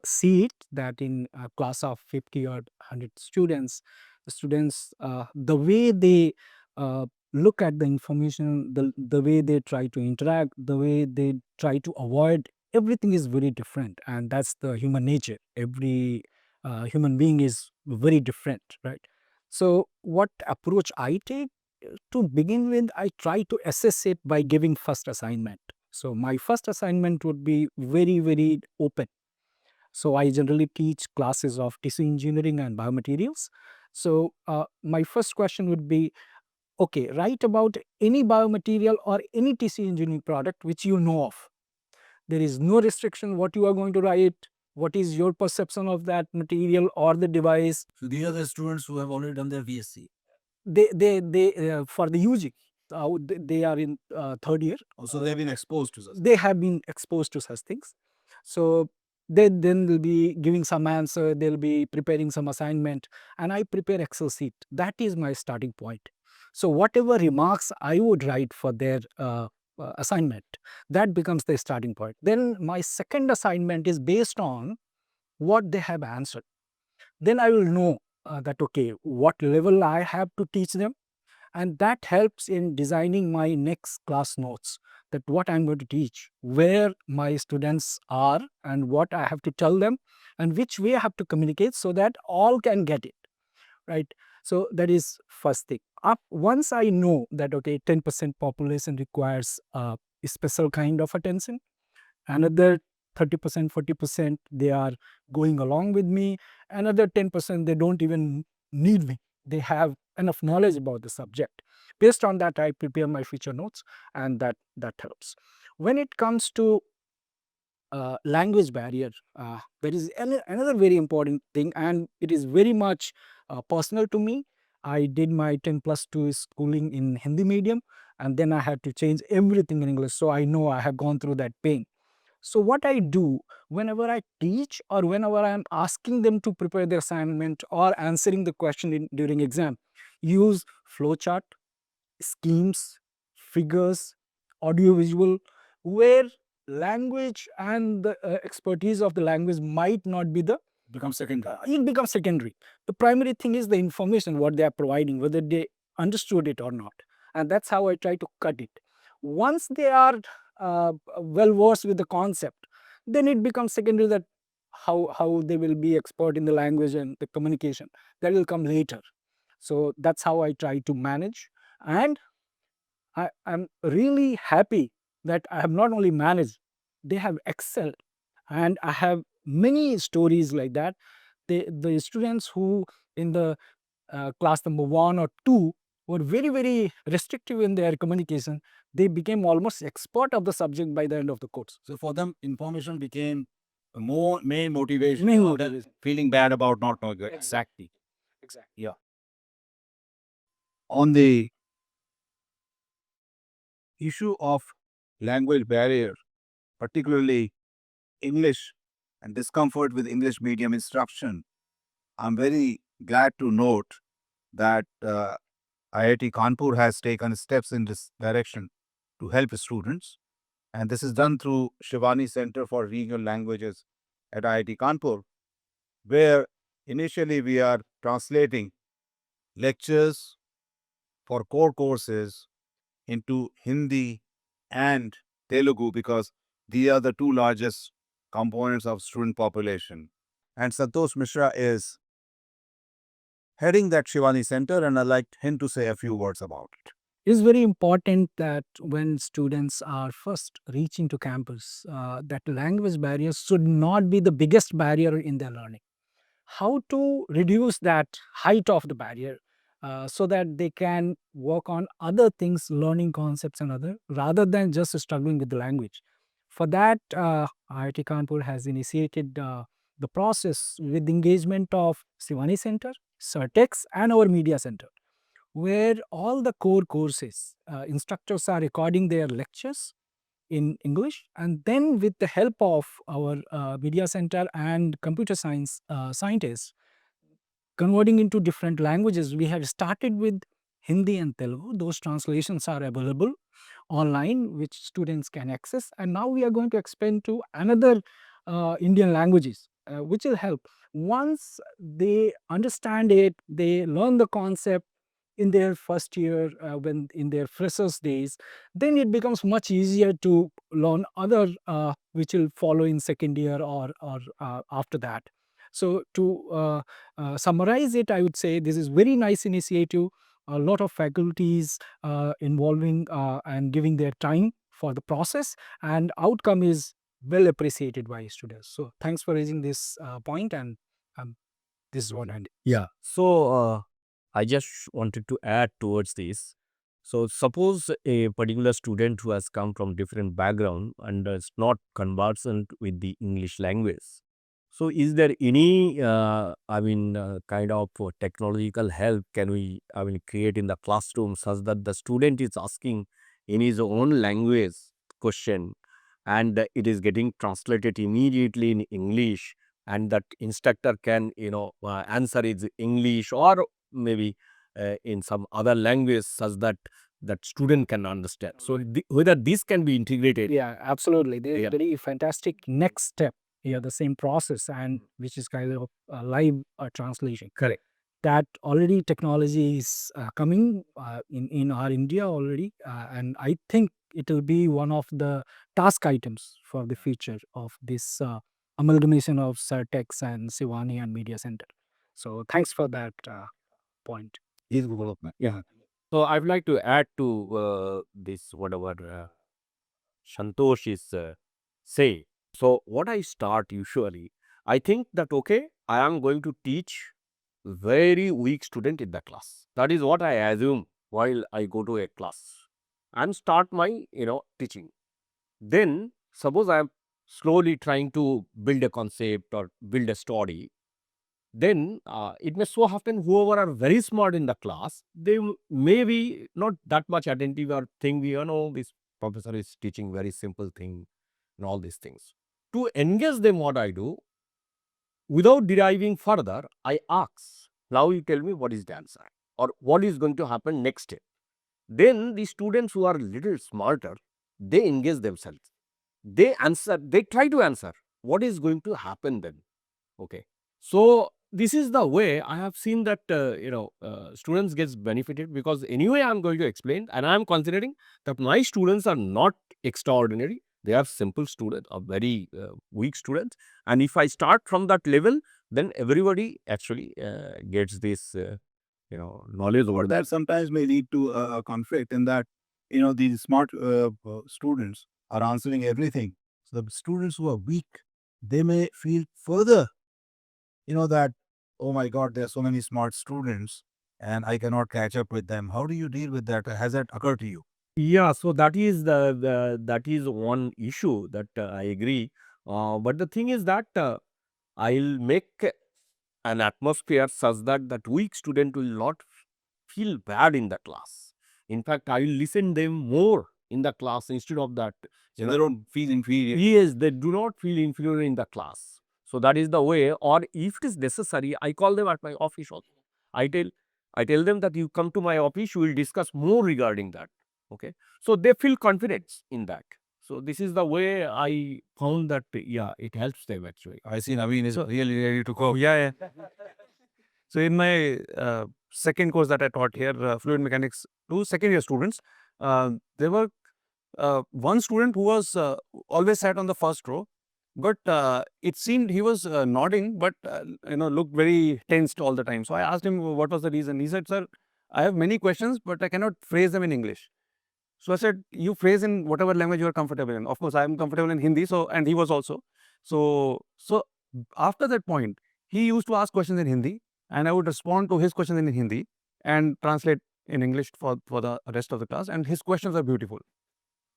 see it that in a class of 50 or 100 students, the students, the way they look at the information, the way they try to interact, the way they try to avoid, everything is very different. And that's the human nature. Every human being is very different, right? So, what approach I take? To begin with, I try to assess it by giving first assignment. So my first assignment would be very, very open. So I generally teach classes of tissue engineering and biomaterials. So my first question would be, okay, write about any biomaterial or any tissue engineering product which you know of. There is no restriction what you are going to write. What is your perception of that material or the device? So these are the students who have already done their VSc. They for the UG, they are in third year. Also, they've been exposed to such. They have been exposed to such things. So they then will be giving some answer, they'll be preparing some assignment, and I prepare Excel sheet. That is my starting point. So whatever remarks I would write for their assignment, that becomes the starting point. Then my second assignment is based on what they have answered. Then I will know that, okay, what level I have to teach them, and that helps in designing my next class notes, that what I'm going to teach, where my students are and what I have to tell them, and which way I have to communicate so that all can get it, right? So that is first thing. Once I know that, okay, 10% population requires a special kind of attention, another 30%, 40%, they are going along with me, another 10%, they don't even need me. They have enough knowledge about the subject. Based on that, I prepare my feature notes, and that helps. When it comes to language barrier, there is another very important thing, and it is very much personal to me. I did my 10+2 schooling in Hindi medium, and then I had to change everything in English. So I know I have gone through that pain. So what I do whenever I teach or whenever I am asking them to prepare their assignment or answering the question during exam, use flowchart, schemes, figures, audiovisual, where language and the expertise of the language might not be the Become secondary. it becomes secondary. The primary thing is the information what they are providing, whether they understood it or not, and that's how I try to cut it. Once they are well versed with the concept, then it becomes secondary that how they will be expert in the language and the communication, that will come later. So that's how I try to manage. And I'm really happy that I have not only managed, they have excelled. And I have many stories like that. The students who in the class number 1 or 2 were very, very restrictive in their communication, they became almost expert of the subject by the end of the course. So for them, information became a more main motivation, Main rather than motivation. feeling bad about not knowing it. Exactly. Exactly. On the issue of language barrier, particularly English and discomfort with English medium instruction, I'm very glad to note that IIT Kanpur has taken steps in this direction to help students. And this is done through Shivani Center for Regional Languages at IIT Kanpur, where initially we are translating lectures for core courses into Hindi and Telugu because these are the two largest components of student population. And Santosh Mishra is heading that Shivani Center, and I'd like him to say a few words about it. It is very important that when students are first reaching to campus, that language barriers should not be the biggest barrier in their learning. How to reduce that height of the barrier so that they can work on other things, learning concepts and other, rather than just struggling with the language. For that, IIT Kanpur has initiated the process with engagement of Sivani Center, Certex and our Media Center, where all the core courses, instructors are recording their lectures in English, and then with the help of our media center and computer science scientists, converting into different languages. We have started with Hindi and Telugu. Those translations are available online, which students can access. And now we are going to expand to another Indian languages, which will help. Once they understand it, they learn the concept in their first year, when in their freshers days, then it becomes much easier to learn other which will follow in second year or after that. So to summarize it, I would say this is very nice initiative. A lot of faculties involving and giving their time for the process, and outcome is well appreciated by students. So thanks for raising this point, and this is what I did. Yeah. So I just wanted to add towards this. So suppose a particular student who has come from different background and is not conversant with the English language. So is there any, kind of technological help can we, create in the classroom such that the student is asking in his own language question and it is getting translated immediately in English, and that instructor can answer is English or maybe in some other language such that that student can understand. So whether this can be integrated. Yeah, absolutely. This is Yeah. very fantastic next step. Yeah, the same process, and which is kind of live translation. Correct. That already technology is coming in our India already, and I think it will be one of the task items for the future of this amalgamation of Certex and Sivani and Media Center. So thanks for that point. His development. Yeah. So I would like to add to this whatever Santosh is say. So what I start usually, I think that okay, I am going to teach very weak student in the class. That is what I assume while I go to a class and start my teaching. Then suppose I am slowly trying to build a concept or build a story, then it may so happen whoever are very smart in the class, they may be not that much attentive or think this professor is teaching very simple thing and all these things. To engage them, what I do, without deriving further, I ask, now you tell me what is the answer or what is going to happen next step. Then the students who are little smarter, they engage themselves. They answer, they try to answer what is going to happen then. Okay. So this is the way I have seen that students gets benefited, because anyway I am going to explain and I am considering that my students are not extraordinary. They are simple students, are very weak students, and if I start from that level, then everybody actually gets this knowledge over Or that sometimes may lead to a conflict in that these smart students are answering everything. So the students who are weak, they may feel further, that, oh my God, there are so many smart students and I cannot catch up with them. How do you deal with that? Has that occurred to you? Yeah, so that is that is one issue that I agree. But the thing is that I'll make an atmosphere such that that weak student will not feel bad in the class. In fact, I will listen them more in the class instead of that. So they don't feel inferior. Yes, they do not feel inferior in the class. So that is the way. Or if it is necessary, I call them at my office also. I tell I tell them that you come to my office, we will discuss more regarding that. Okay, so they feel confidence in that. So this is the way I found that. Yeah, it helps them actually. I see Naveen is really ready to go. Yeah. So in my second course that I taught here, fluid mechanics, to second year students, there were one student who was always sat on the first row, but it seemed he was nodding, but looked very tensed all the time. So I asked him what was the reason. He said, "Sir, I have many questions, but I cannot phrase them in English." So I said, "You phrase in whatever language you are comfortable in." Of course, I am comfortable in Hindi, so and he was also. So after that point, he used to ask questions in Hindi, and I would respond to his questions in Hindi and translate in English for the rest of the class. And his questions are beautiful.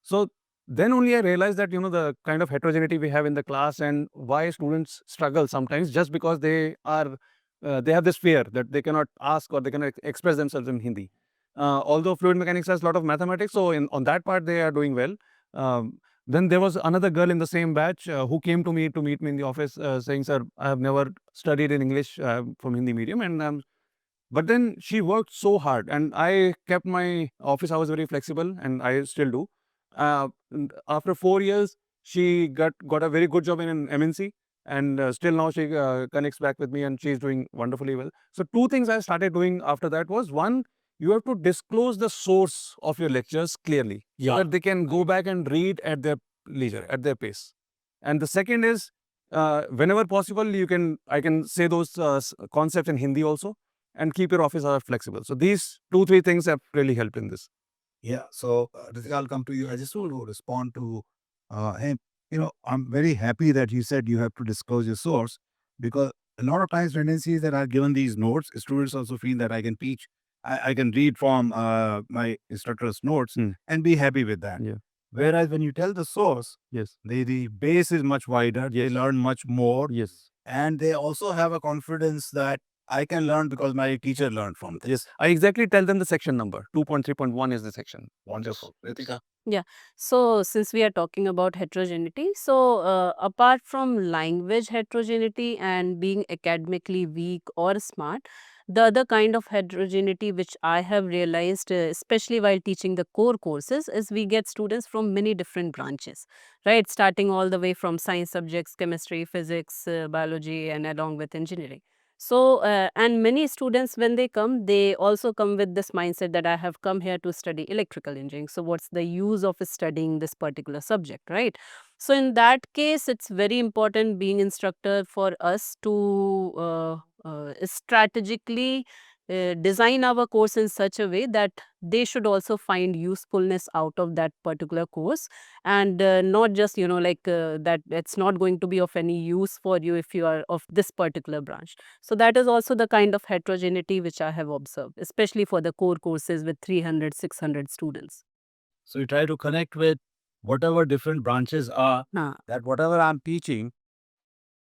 So then only I realized that the kind of heterogeneity we have in the class and why students struggle sometimes just because they have this fear that they cannot ask or they cannot express themselves in Hindi. Although fluid mechanics has a lot of mathematics, so on that part they are doing well. Then there was another girl in the same batch who came to meet me in the office saying, "Sir, I have never studied in English from Hindi medium," and but then she worked so hard, and I kept my office hours very flexible, and I still do. And after 4 years, she got a very good job in an MNC, and still now she connects back with me, and she's doing wonderfully well. So two things I started doing after that was, one, you have to disclose the source of your lectures clearly, so that they can go back and read at their leisure, at their pace. And the second is, whenever possible, I can say those concepts in Hindi also, and keep your office hours flexible. So these 2-3 things have really helped in this. Yeah. So, Ritik, I'll come to you. I just want to respond to him. I'm very happy that you said you have to disclose your source, because a lot of times tendencies that are given these notes, students also feel that I can teach, I can read from my instructor's notes and be happy with that. Yeah. Whereas when you tell the source, Yes. the base is much wider, they learn much more, Yes. and they also have a confidence that I can learn because my teacher learned from this. Yes. I exactly tell them the section number. 2.3.1 is the section. Wonderful. Ritika? Yeah. So, since we are talking about heterogeneity, so apart from language heterogeneity and being academically weak or smart, the other kind of heterogeneity which I have realized, especially while teaching the core courses, is we get students from many different branches, right? Starting all the way from science subjects, chemistry, physics, biology, and along with engineering. So, and many students, when they come, they also come with this mindset that I have come here to study electrical engineering. So, what's the use of studying this particular subject, right? So, in that case, it's very important being instructor for us to strategically design our course in such a way that they should also find usefulness out of that particular course, and not just that it's not going to be of any use for you if you are of this particular branch. So that is also the kind of heterogeneity which I have observed, especially for the core courses with 300, 600 students. So you try to connect with whatever different branches are, that whatever I'm teaching,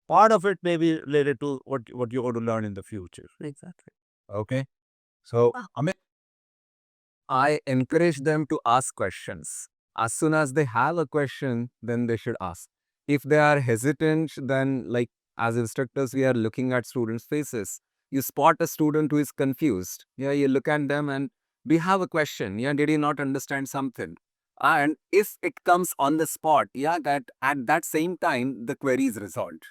part of it may be related to what you're going to learn in the future. Exactly. Okay. So, Amit, I encourage them to ask questions. As soon as they have a question, then they should ask. If they are hesitant, then like as instructors, we are looking at students' faces. You spot a student who is confused. Yeah, you look at them and we have a question. Yeah, did you not understand something? And if it comes on the spot, yeah, that at that same time the query is resolved,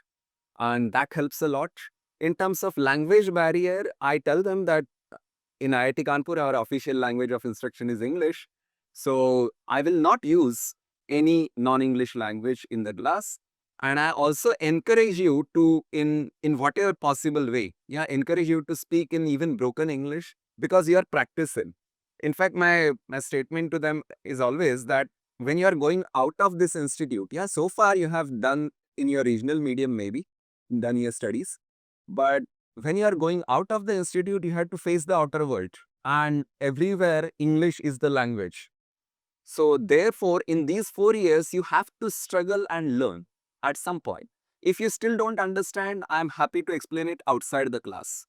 and that helps a lot. In terms of language barrier, I tell them that in IIT Kanpur, our official language of instruction is English. So I will not use any non-English language in the class. And I also encourage you to, in whatever possible way, yeah, encourage you to speak in even broken English because you are practicing. In fact, my statement to them is always that when you are going out of this institute, yeah, so far you have done in your regional medium, maybe done your studies, but when you are going out of the institute, you have to face the outer world, and everywhere English is the language. So therefore, in these 4 years, you have to struggle and learn at some point. If you still don't understand, I'm happy to explain it outside the class.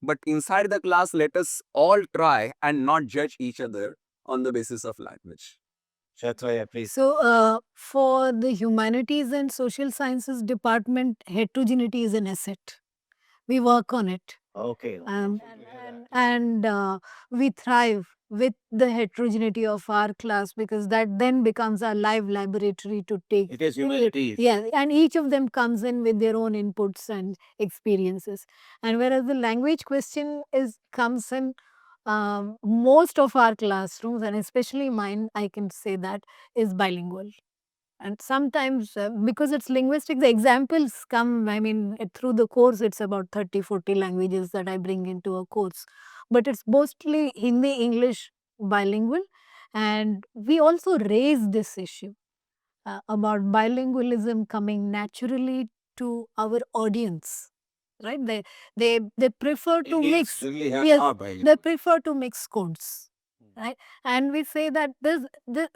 But inside the class, let us all try and not judge each other on the basis of language. That's why I please. So, for the humanities and social sciences department, heterogeneity is an asset. We work on it. Okay. And we thrive with the heterogeneity of our class, because that then becomes our live laboratory to take. It is humanities. Yeah, and each of them comes in with their own inputs and experiences. And whereas the language question comes in most of our classrooms, and especially mine, I can say that is bilingual. And sometimes, because it's linguistics, the examples come, I mean, through the course, it's about 30, 40 languages that I bring into a course. But it's mostly Hindi, English, bilingual. And we also raise this issue about bilingualism coming naturally to our audience. Right? They prefer to mix. Yes, they prefer to mix codes. Right? And we say that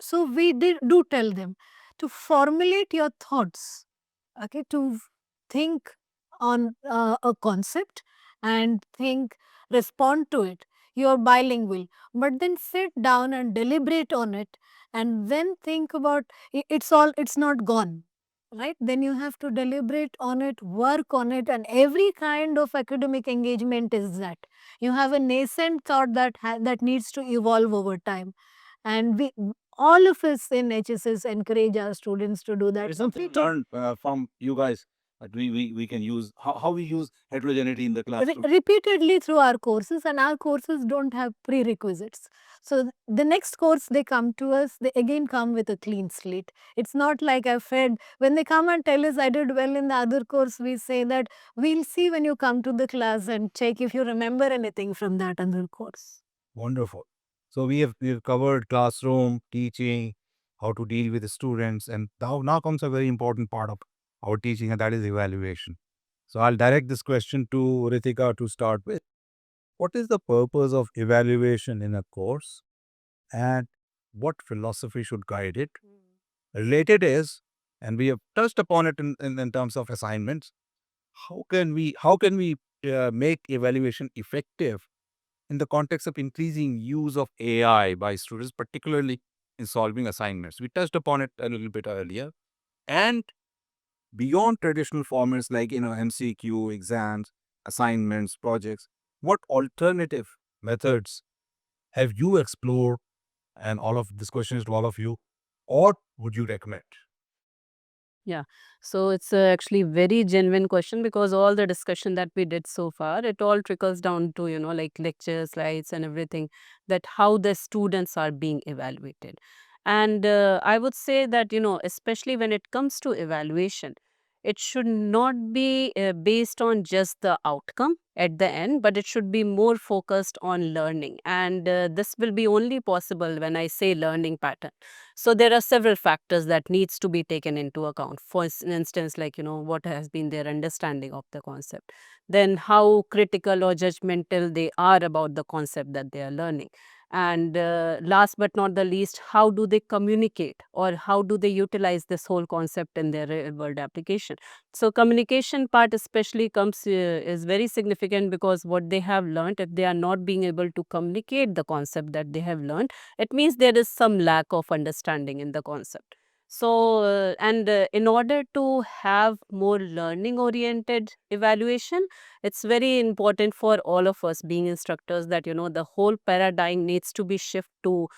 so we do tell them to formulate your thoughts, okay, to think on a concept and respond to it. You're bilingual, but then sit down and deliberate on it, and then think about it's not gone, right? Then you have to deliberate on it, work on it, and every kind of academic engagement is that you have a nascent thought that needs to evolve over time. And we all of us in HSS encourage our students to do that. There's something learned from you guys that we can use, how we use heterogeneity in the classroom. Repeatedly through our courses, and our courses don't have prerequisites. So the next course they come to us, they again come with a clean slate. It's not like I've fed, when they come and tell us I did well in the other course, we say that we'll see when you come to the class and check if you remember anything from that other course. Wonderful. So we've covered classroom, teaching, how to deal with the students, and now comes a very important part of our teaching, and that is evaluation. So I'll direct this question to Ritika to start with. What is the purpose of evaluation in a course, and what philosophy should guide it? Related is, and we have touched upon it in terms of assignments, how can we make evaluation effective in the context of increasing use of AI by students, particularly in solving assignments? We touched upon it a little bit earlier. And beyond traditional formats like MCQ, exams, assignments, projects, what alternative methods have you explored? And all of this question is to all of you. Or would you recommend? Yeah. So it's actually very genuine question, because all the discussion that we did so far, it all trickles down to, like lectures, slides and everything, that how the students are being evaluated. And I would say that, especially when it comes to evaluation, it should not be based on just the outcome at the end, but it should be more focused on learning. And this will be only possible when I say learning pattern. So there are several factors that needs to be taken into account. For instance, like, what has been their understanding of the concept, then how critical or judgmental they are about the concept that they are learning, and last but not the least, how do they communicate, or how do they utilize this whole concept in their real world application. So communication part especially comes is very significant, because what they have learned, if they are not being able to communicate the concept that they have learned, it means there is some lack of understanding in the concept. So, and in order to have more learning oriented evaluation, it's very important for all of us being instructors that, the whole paradigm needs to be shift to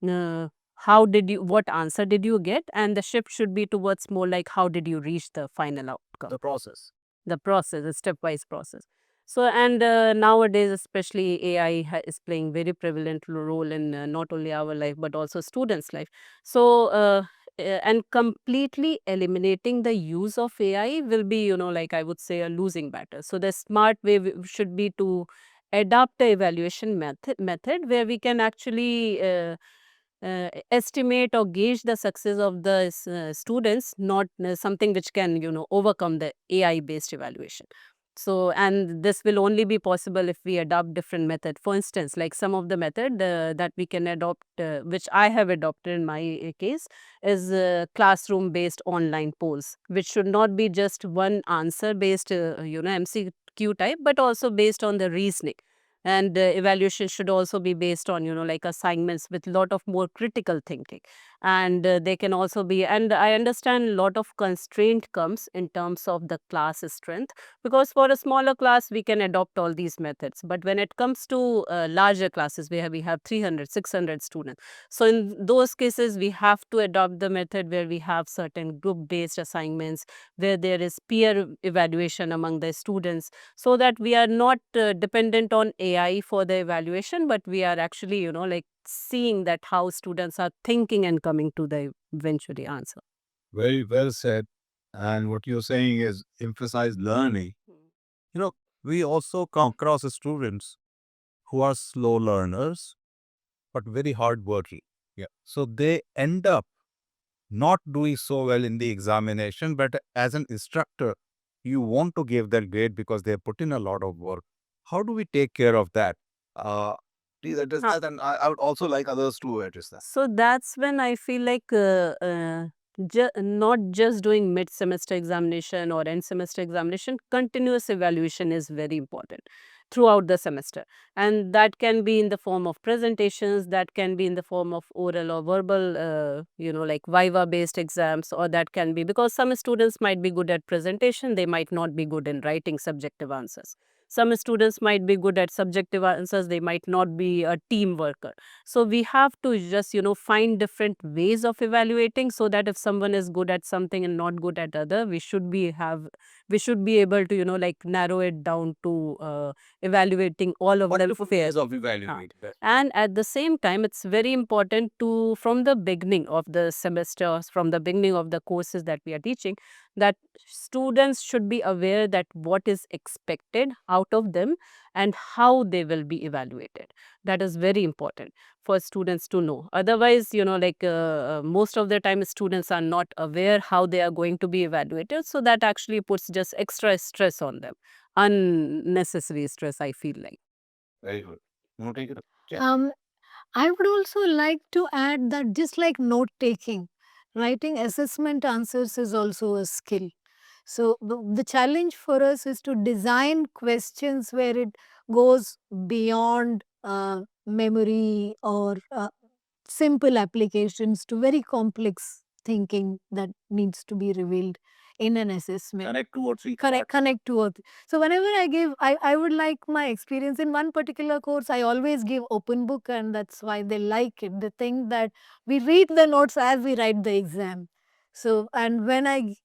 what answer did you get? And the shift should be towards more like, how did you reach the final outcome? The process. The process, a stepwise process. So, and nowadays, especially AI is playing very prevalent role in not only our life but also students' life. So, and completely eliminating the use of AI will be, like I would say, a losing battle. So, the smart way should be to adopt a evaluation method where we can actually estimate or gauge the success of the students, not something which can overcome the AI based evaluation. So, and this will only be possible if we adopt different method. For instance, like some of the method that we can adopt, which I have adopted in my case, is classroom based online polls, which should not be just one answer based MCQ type, but also based on the reasoning. And evaluation should also be based on like assignments with lot of more critical thinking. And they can also be, and I understand lot of constraint comes in terms of the class strength, because for a smaller class we can adopt all these methods, but when it comes to larger classes where we have 300, 600 students, so in those cases we have to adopt the method where we have certain group based assignments, where there is peer evaluation among the students, so that we are not dependent on AI for the evaluation, but we are actually like seeing that how students are thinking and coming to the eventually answer. Very well said. And what you're saying is emphasize learning. You know, we also come across students who are slow learners, but very hardworking. Yeah. So they end up not doing so well in the examination, but as an instructor, you want to give them grade because they put in a lot of work. How do we take care of that? Please address Huh. that, and I would also like others to address that. So that's when I feel like not just doing mid semester examination or end semester examination, continuous evaluation is very important throughout the semester. And that can be in the form of presentations, that can be in the form of oral or verbal, like Viva based exams, or that can be because some students might be good at presentation, they might not be good in writing subjective answers. Some students might be good at subjective answers, they might not be a team worker. So we have to just, find different ways of evaluating, so that if someone is good at something and not good at other, we should be able to, like narrow it down to evaluating all of them fair. Of evaluating that. And at the same time, it's very important to, from the beginning of the semester, from the beginning of the courses that we are teaching, that students should be aware that what is expected out of them and how they will be evaluated. That is very important for students to know. Otherwise, most of the time students are not aware how they are going to be evaluated. So that actually puts just extra stress on them. Unnecessary stress, I feel like. Very good. You want to take it up? Yeah. I would also like to add that just like note taking, writing assessment answers is also a skill. So the challenge for us is to design questions where it goes beyond memory or simple applications to very complex thinking that needs to be revealed in an assessment. Connect two or three. Connect two or three. So whenever I give, I would like my experience in one particular course, I always give open book, and that's why they like it. They think that we read the notes as we write the exam. So, and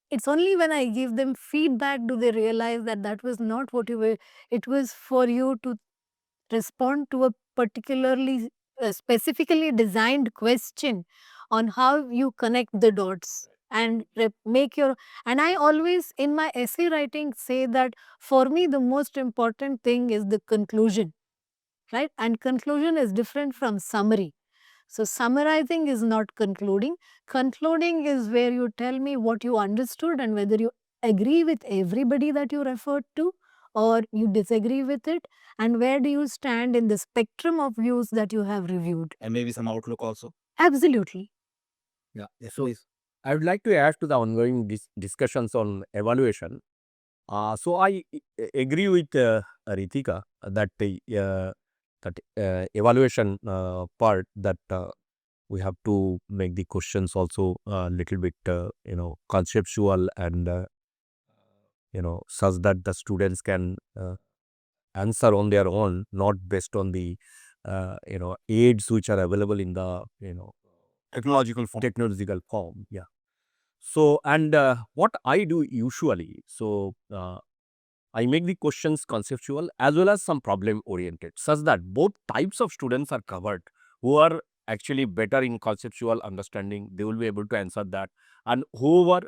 it's only when I give them feedback do they realize that that was not what you were, it was for you to respond to a particularly specifically designed question on how you connect the dots and make your, and I always in my essay writing say that for me the most important thing is the conclusion, right? And conclusion is different from summary. So summarizing is not concluding. Concluding is where you tell me what you understood and whether you agree with everybody that you referred to or you disagree with it, and where do you stand in the spectrum of views that you have reviewed. And maybe some outlook also. Absolutely. Yeah. Yes, So- please. I would like to add to the ongoing discussions on evaluation. So I agree with Ritika that evaluation part, that we have to make the questions also a little bit conceptual and such that the students can answer on their own, not based on the aids which are available in the technological form. Yeah. So, and what I do usually, so I make the questions conceptual as well as some problem oriented, such that both types of students are covered. Who are actually better in conceptual understanding, they will be able to answer that, and whoever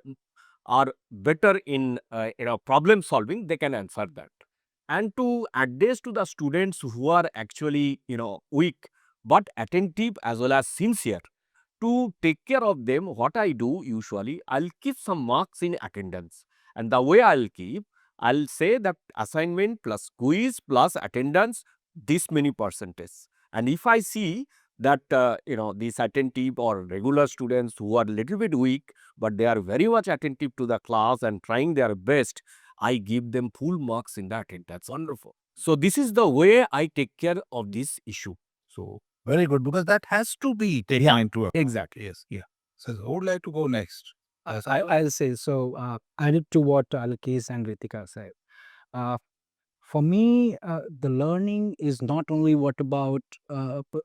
are better in problem solving, they can answer that. and to address to the students who are actually, weak but attentive as well as sincere. To take care of them, what I do usually, I'll keep some marks in attendance. And the way I'll say that assignment plus quiz plus attendance, this many percentage. And if I see that, these attentive or regular students who are little bit weak, but they are very much attentive to the class and trying their best, I give them full marks in the attendance. Wonderful. So this is the way I take care of this issue. So Very good, because that has to be taken Yeah, into account. exactly. Yes, yeah. So who would like to go next? I'll say so. Added to what Alkesh and Ritika said. Uh, for me, the learning is not only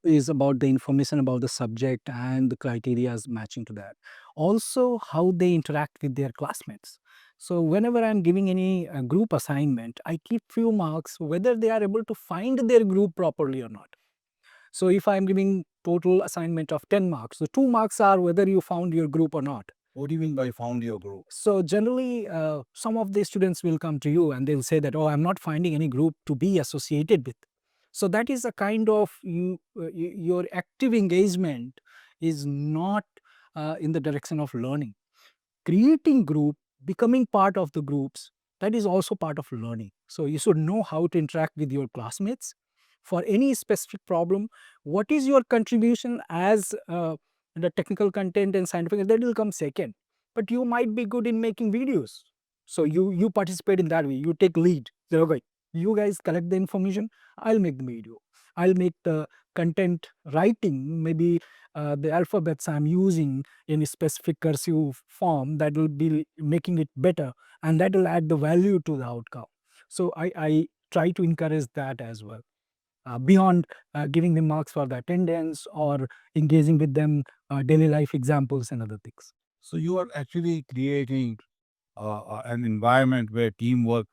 is about the information about the subject and the criteria matching to that. Also, how they interact with their classmates. So whenever I'm giving any group assignment, I keep few marks whether they are able to find their group properly or not. So if I'm giving total assignment of 10 marks, the 2 marks are whether you found your group or not. What do you mean by found your group? So generally, some of the students will come to you and they'll say that, oh, I'm not finding any group to be associated with. So that is a kind of your active engagement is not in the direction of learning. Creating group, becoming part of the groups, that is also part of learning. So you should know how to interact with your classmates for any specific problem. What is your contribution as the technical content and scientific, that will come second. But you might be good in making videos, so you participate in that way, you take lead. So, okay, you guys collect the information, I'll make the video, I'll make the content writing, maybe the alphabets I'm using in a specific cursive form, that will be making it better, and that will add the value to the outcome. So I try to encourage that as well. Beyond giving them marks for the attendance or engaging with them daily life examples and other things. So you are actually creating an environment where teamwork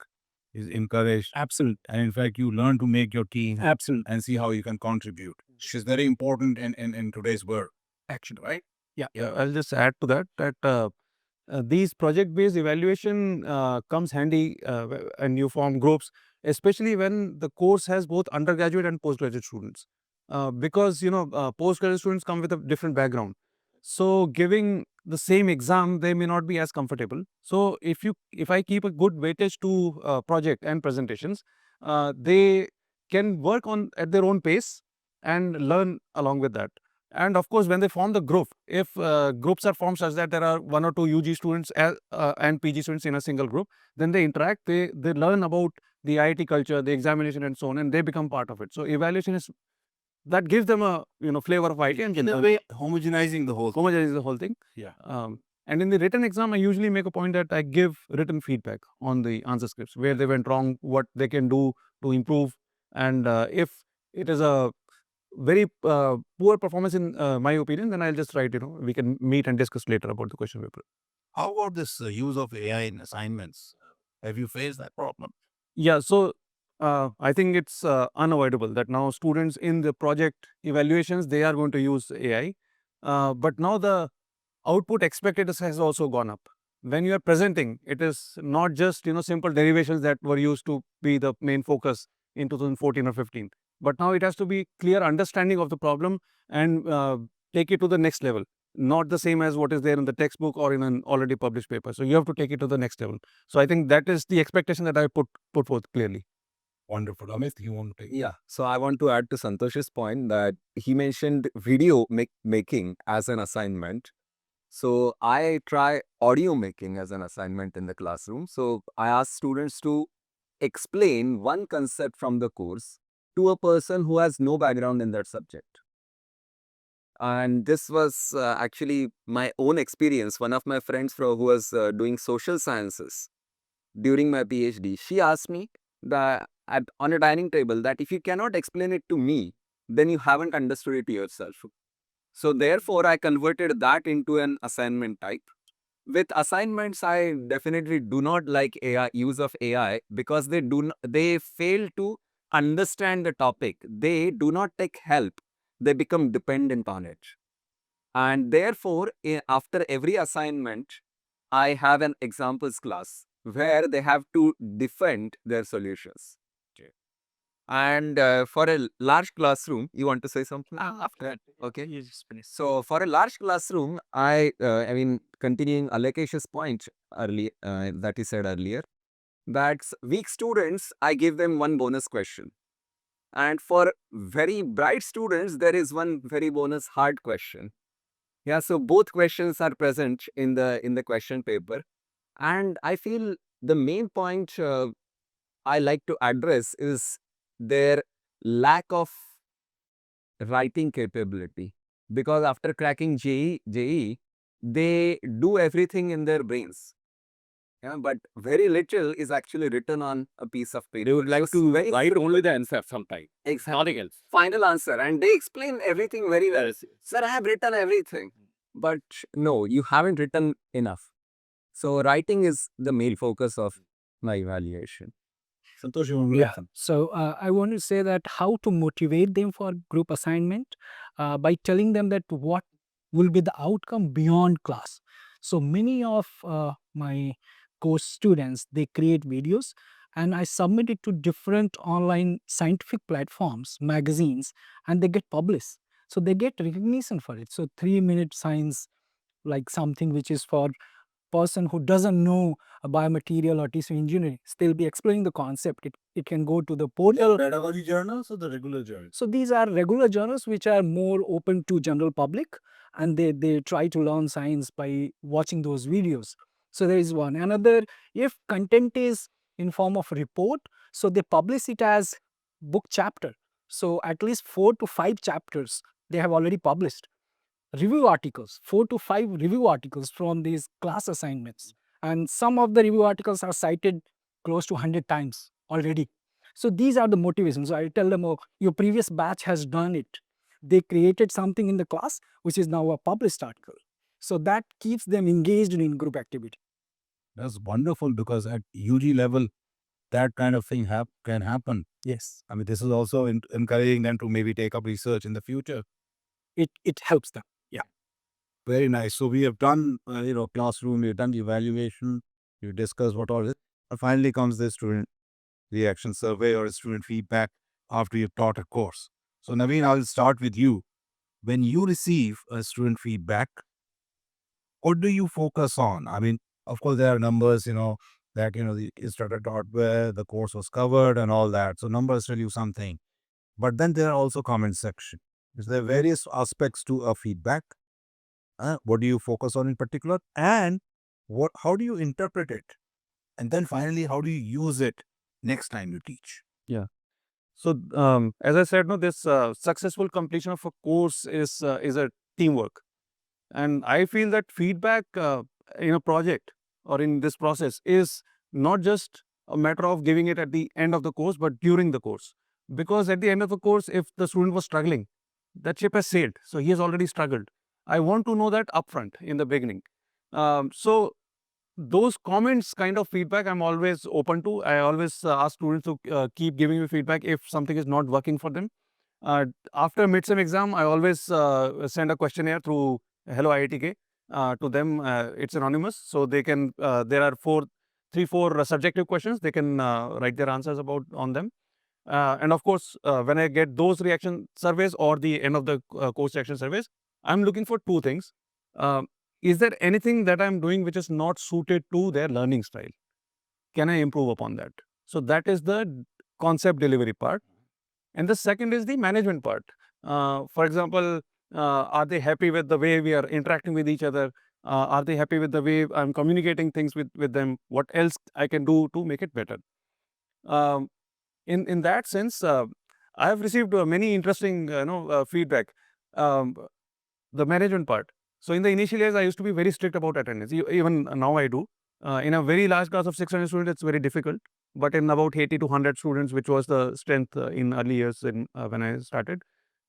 is encouraged, Absolutely. and in fact, you learn to make your team Absolutely. and see how you can contribute, which is very important in today's world. Actually. Right? Yeah. Yeah, I'll just add to that these project-based evaluation comes handy and you form groups, especially when the course has both undergraduate and postgraduate students. Because postgraduate students come with a different background, so giving the same exam they may not be as comfortable. So if I keep a good weightage to project and presentations, they can work on at their own pace and learn along with that. And of course, when they form the group, if groups are formed such that there are 1 or 2 UG students and PG students in a single group, then they interact, they learn about the IIT culture, the examination and so on, and they become part of it. So evaluation is, that gives them a flavor of IIT and In a way, homogenizing the whole. homogenizes the whole thing. Yeah. And in the written exam, I usually make a point that I give written feedback on the answer scripts, where they went wrong, what they can do to improve, and if it is a very poor performance in my opinion, then I'll just write, we can meet and discuss later about the question paper. How about this use of AI in assignments? Have you faced that problem? Yeah, so I think it's unavoidable that now students in the project evaluations, they are going to use AI. But now the output expected has also gone up. When you are presenting, it is not just simple derivations that were used to be the main focus in 2014 or 15. But now it has to be clear understanding of the problem and take it to the next level. Not the same as what is there in the textbook or in an already published paper. So you have to take it to the next level. So I think that is the expectation that I put forth clearly. Wonderful. Amit, you want to take? Yeah. So I want to add to Santosh's point that he mentioned video making as an assignment. So I try audio making as an assignment in the classroom. So I ask students to explain one concept from the course to a person who has no background in that subject. And this was actually my own experience. One of my friends who was doing social sciences during my PhD, she asked me that on a dining table that if you cannot explain it to me, then you haven't understood it yourself. So therefore, I converted that into an assignment type. With assignments, I definitely do not like use of AI because they fail to understand the topic. They do not take help. They become dependent on it. And therefore, after every assignment, I have an examples class where they have to defend their solutions. And for a large classroom, you want to say something? After that, okay. You just finish. So for a large classroom, I mean, continuing Alekesh's point early that he said earlier, that weak students, I give them one bonus question, and for very bright students, there is one very bonus hard question. Yeah, so both questions are present in the question paper, and I feel the main point I like to address is their lack of writing capability, because after cracking JE, they do everything in their brains. Yeah, but very little is actually written on a piece of paper. They would like So to very write only the answer sometime. exactly. Nothing else. Final answer, and they explain everything very well. Sir, I have written everything, but no, you haven't written enough. So writing is the main focus of my evaluation. Santosh, you want to Yeah. add something? So I want to say that how to motivate them for group assignment by telling them that what will be the outcome beyond class. So many of my course students, they create videos and I submit it to different online scientific platforms, magazines, and they get published. So they get recognition for it. So 3-minute science, like something which is for person who doesn't know a biomaterial or tissue engineering, still be explaining the concept. It can go to the portal. Pedagogy journals or the regular journals? So these are regular journals which are more open to general public, and they try to learn science by watching those videos. So there is one. Another, if content is in form of report, so they publish it as book chapter. So at least 4 to 5 chapters they have already published. Review articles, 4 to 5 review articles from these class assignments. And some of the review articles are cited close to 100 times already. So these are the motivations. So I tell them, oh, your previous batch has done it. They created something in the class, which is now a published article. So that keeps them engaged in group activity. That's wonderful, because at UG level, that kind of thing can happen. Yes, I mean, this is also encouraging them to maybe take up research in the future. it helps them. Very nice. So we have done, classroom, we've done the evaluation, you discussed what all is. And finally comes the student reaction survey or student feedback after you've taught a course. So Naveen, I'll start with you. When you receive a student feedback, what do you focus on? I mean, of course, there are numbers, that, the instructor taught where the course was covered and all that. So numbers tell you something. But then there are also comment section. There are various aspects to a feedback. What do you focus on in particular? And how do you interpret it? And then finally, how do you use it next time you teach? So, as I said, no, this successful completion of a course is a teamwork, and I feel that feedback in a project or in this process is not just a matter of giving it at the end of the course, but during the course. Because at the end of the course, if the student was struggling, that ship has sailed, so he has already struggled. I want to know that upfront in the beginning. So those comments kind of feedback I'm always open to. I always ask students to keep giving me feedback if something is not working for them. After midsem exam, I always send a questionnaire through Hello IIT K to them. It's anonymous, so they can. There are 4 subjective questions. They can write their answers about on them. And of course, when I get those reaction surveys or the end of the course reaction surveys, I'm looking for 2 things. Is there anything that I'm doing which is not suited to their learning style? Can I improve upon that? So that is the concept delivery part. And the second is the management part. For example, are they happy with the way we are interacting with each other? Are they happy with the way I'm communicating things with them? What else I can do to make it better? Um, in that sense, I have received many interesting feedback. Um, the management part. So in the initial years, I used to be very strict about attendance. Even now I do. In a very large class of 600 students, it's very difficult. But in about 80 to 100 students, which was the strength in early years when I started,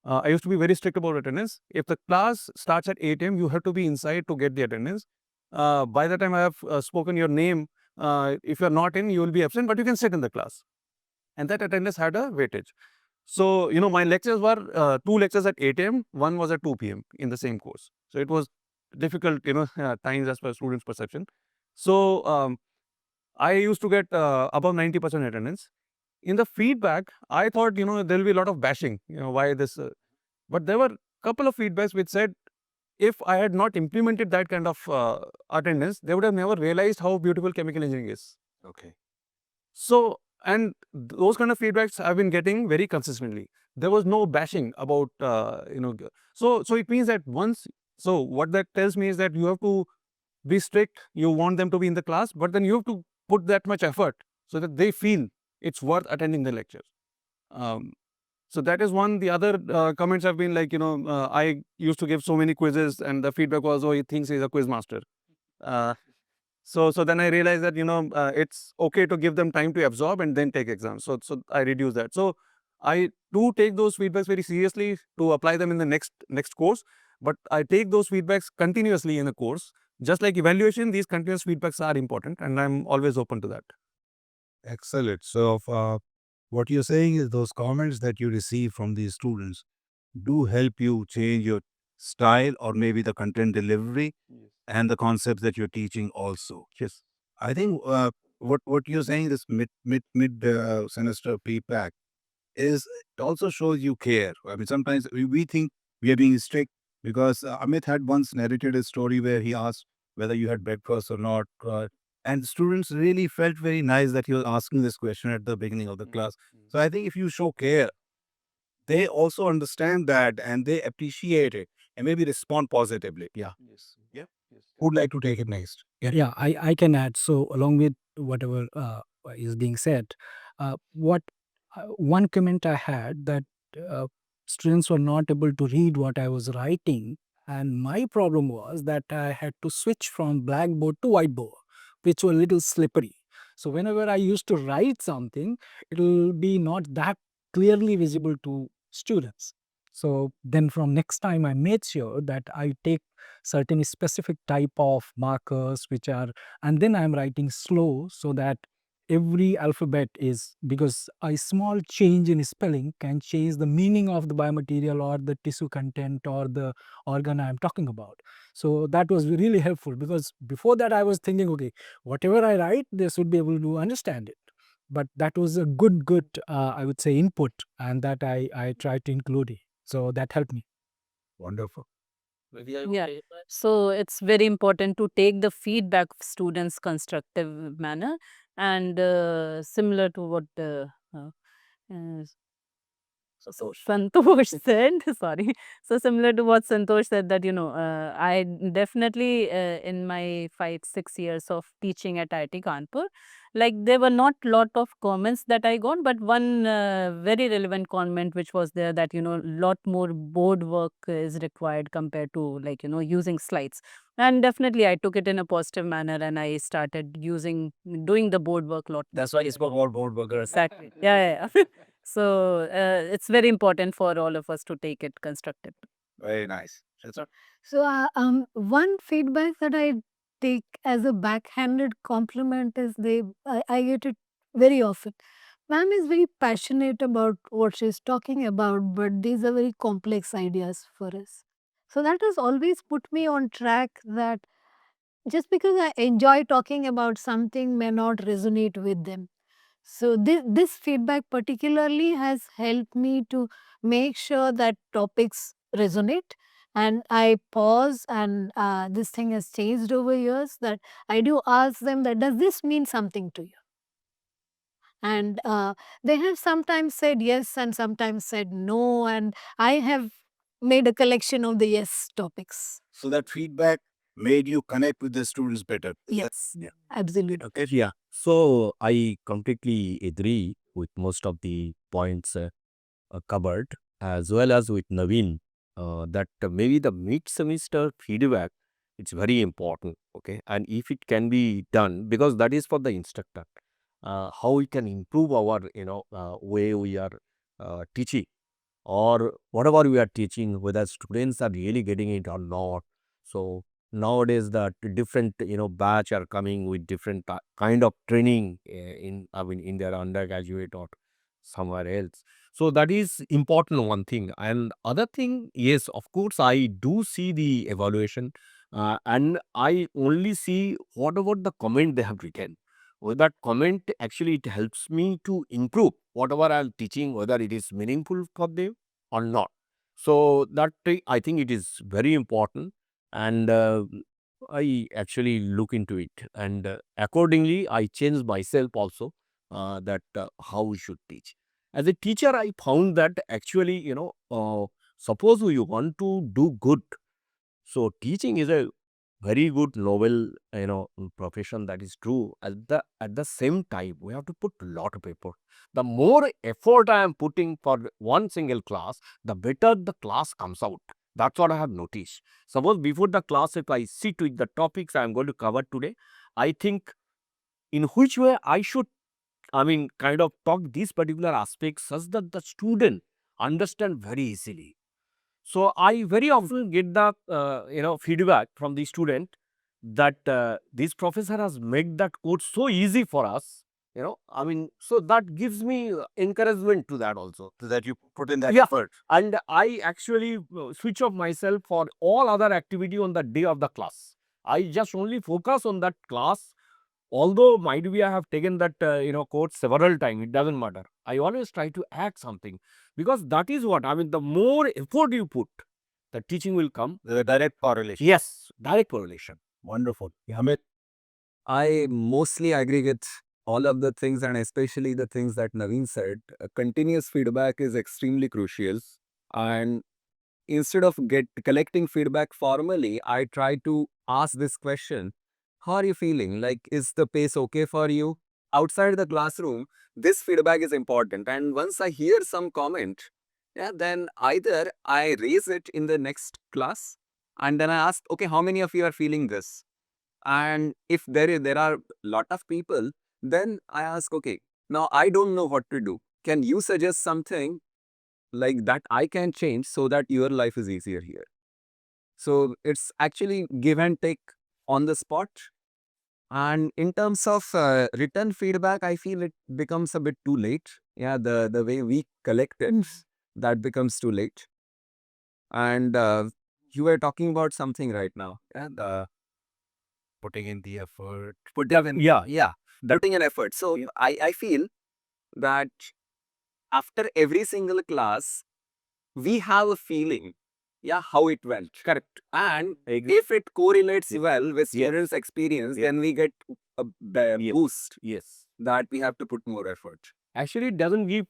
I used to be very strict about attendance. If the class starts at 8 a.m., you have to be inside to get the attendance. By the time I have spoken your name, if you're not in, you will be absent, but you can sit in the class. And that attendance had a weightage. So, my lectures were 2 lectures at 8 a.m., one was at 2 p.m. in the same course. So it was difficult, times as per students' perception. So I used to get above 90% attendance. in the feedback, I thought, there'll be a lot of bashing, why this, but there were a couple of feedbacks which said, if I had not implemented that kind of attendance, they would have never realized how beautiful chemical engineering is. Okay. So, and those kind of feedbacks I've been getting very consistently. There was no bashing about, so it means that so what that tells me is that you have to be strict, you want them to be in the class, but then you have to put that much effort so that they feel it's worth attending the lecture. So that is one. The other comments have been like, I used to give so many quizzes and the feedback was, oh, he thinks he's a quiz master. So then I realized that, it's okay to give them time to absorb and then take exams. So I reduce that. So I do take those feedbacks very seriously to apply them in the next course, but I take those feedbacks continuously in a course. Just like evaluation, these continuous feedbacks are important and I'm always open to that. Excellent. So, what you're saying is those comments that you receive from these students do help you change your style or maybe the content delivery and the concepts that you're teaching also. Yes. I think what you're saying, this mid semester feedback, is it also shows you care. I mean, sometimes we think we are being strict because Amit had once narrated a story where he asked whether you had breakfast or not. And students really felt very nice that he was asking this question at the beginning of the class. So I think if you show care, they also understand that and they appreciate it and maybe respond positively. Yeah. Yes. Yeah. Who'd like to take it next? Yeah, I can add. So along with whatever is being said, what one comment I had that uh, students were not able to read what I was writing, and my problem was that I had to switch from blackboard to whiteboard, which were a little slippery. So whenever I used to write something, it'll be not that clearly visible to students. So then from next time I made sure that I take certain specific type of markers which are, and then I'm writing slow so that every alphabet is, because a small change in spelling can change the meaning of the biomaterial or the tissue content or the organ I'm talking about. So that was really helpful, because before that I was thinking, okay, whatever I write they should be able to understand it. But that was a good I would say input, and that I tried to include it, so that helped me. Wonderful. Yeah. So it's very important to take the feedback of students' constructive manner, and similar to what uh, Santosh said, sorry. So similar to what Santosh said, that I definitely in my 5-6 years of teaching at IIT Kanpur, like there were not lot of comments that I got, but one very relevant comment which was there, that lot more board work is required compared to, like using slides. And definitely I took it in a positive manner and I started doing the board work lot. That's why it's called board workers. Exactly. Yeah. So it's very important for all of us to take it constructive. Very nice. So, one feedback that I take as a backhanded compliment is I get it very often. Ma'am is very passionate about what she's talking about, but these are very complex ideas for us. So that has always put me on track, that just because I enjoy talking about something may not resonate with them. So this feedback particularly has helped me to make sure that topics resonate, and I pause, and this thing has changed over years, that I do ask them that, does this mean something to you? And they have sometimes said yes and sometimes said no, and I have made a collection of the yes topics. So that feedback made you connect with the students better. Yes, Yeah. absolutely. Okay, yeah. So I completely agree with most of the points covered, as well as with Naveen, that maybe the mid-semester feedback, it's very important. Okay, and if it can be done, because that is for the instructor, how we can improve our way we are teaching, or whatever we are teaching, whether students are really getting it or not. So nowadays the different batch are coming with different kind of training in their undergraduate or somewhere else. So that is important one thing. And other thing, yes, of course I do see the evaluation, and I only see what about the comment they have written, with that comment, actually it helps me to improve whatever I'm teaching, whether it is meaningful for them or not. So that I think it is very important, and I actually look into it, and accordingly I change myself also, that how we should teach. As a teacher, I found that actually, suppose you want to do good, so teaching is a very good noble, profession. That is true. At the same time, we have to put a lot of effort. The more effort I am putting for one single class, the better the class comes out. That's what I have noticed. Suppose before the class, if I sit with the topics I am going to cover today, I think in which way I should, kind of talk these particular aspects such that the student understand very easily. So I very often get the feedback from the student that this professor has made that course so easy for us. So that gives me encouragement to that also. So that you put in that Yeah. effort. And I actually switch off myself for all other activity on the day of the class. I just only focus on that class. Although might be I have taken that course several times, it doesn't matter. I always try to add something, because that is what the more effort you put, the teaching will come. There's a direct correlation. Yes, direct correlation. Wonderful. Yeah, Amit. I mostly agree with all of the things, and especially the things that Naveen said. Continuous feedback is extremely crucial. And instead of collecting feedback formally, I try to ask this question: how are you feeling? Like, is the pace okay for you? Outside the classroom, this feedback is important. And once I hear some comment, yeah, then either I raise it in the next class, and then I ask, okay, how many of you are feeling this? And if there are lot of people, then I ask, okay, now I don't know what to do. Can you suggest something like that I can change so that your life is easier here? So it's actually give and take on the spot. And in terms of written feedback, I feel it becomes a bit too late. Yeah, the way we collect it, that becomes too late. And you were talking about something right now. Yeah, Putting in the effort. yeah, putting an effort. So I feel that after every single class, we have a feeling, yeah, how it went. Correct. And if it correlates well with students' experience, then we get a boost Yes. that we have to put more effort. Actually, it doesn't give,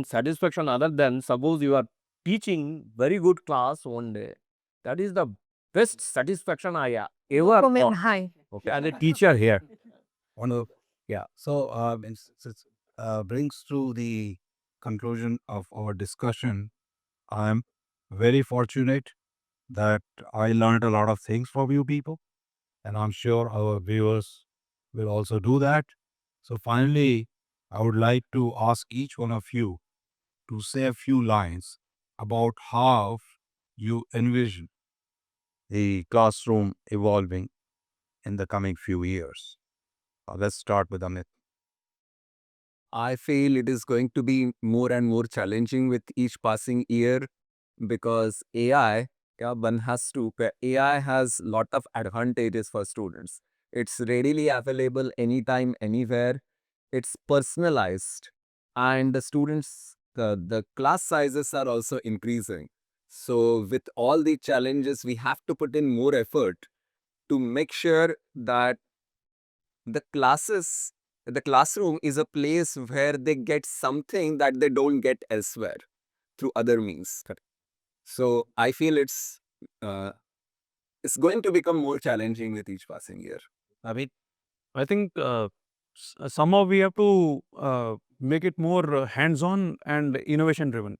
satisfaction, other than suppose you are teaching very good class one day. That is the best satisfaction I ever Dopamine got. high. Okay, as a teacher here. Yeah. So, brings to the conclusion of our discussion. I'm very fortunate that I learned a lot of things from you people, and I'm sure our viewers will also do that. So, finally, I would like to ask each one of you to say a few lines about how you envision the classroom evolving in the coming few years. Let's start with Amit. I feel it is going to be more and more challenging with each passing year, because AI, yeah, AI has lot of advantages for students. It's readily available anytime, anywhere. It's personalized, and the class sizes are also increasing. So with all the challenges, we have to put in more effort to make sure that the classes, the classroom is a place where they get something that they don't get elsewhere through other means. So I feel uh, it's going to become more challenging with each passing year. Amit. I think somehow we have to make it more hands-on and innovation-driven.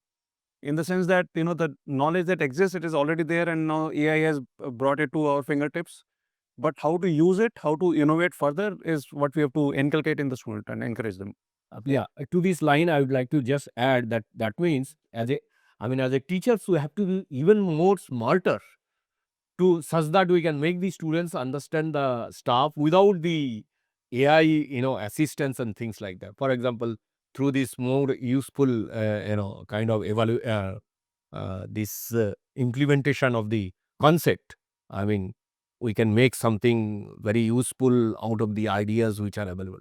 In the sense that the knowledge that exists, it is already there, and now AI has brought it to our fingertips. But how to use it, how to innovate further, is what we have to inculcate in the student and encourage them. Yeah, to this line, I would like to just add that means as a teacher, we have to be even more smarter, to such that we can make the students understand the stuff without the AI, assistance and things like that. For example, through this more useful, kind of this implementation of the concept. We can make something very useful out of the ideas which are available.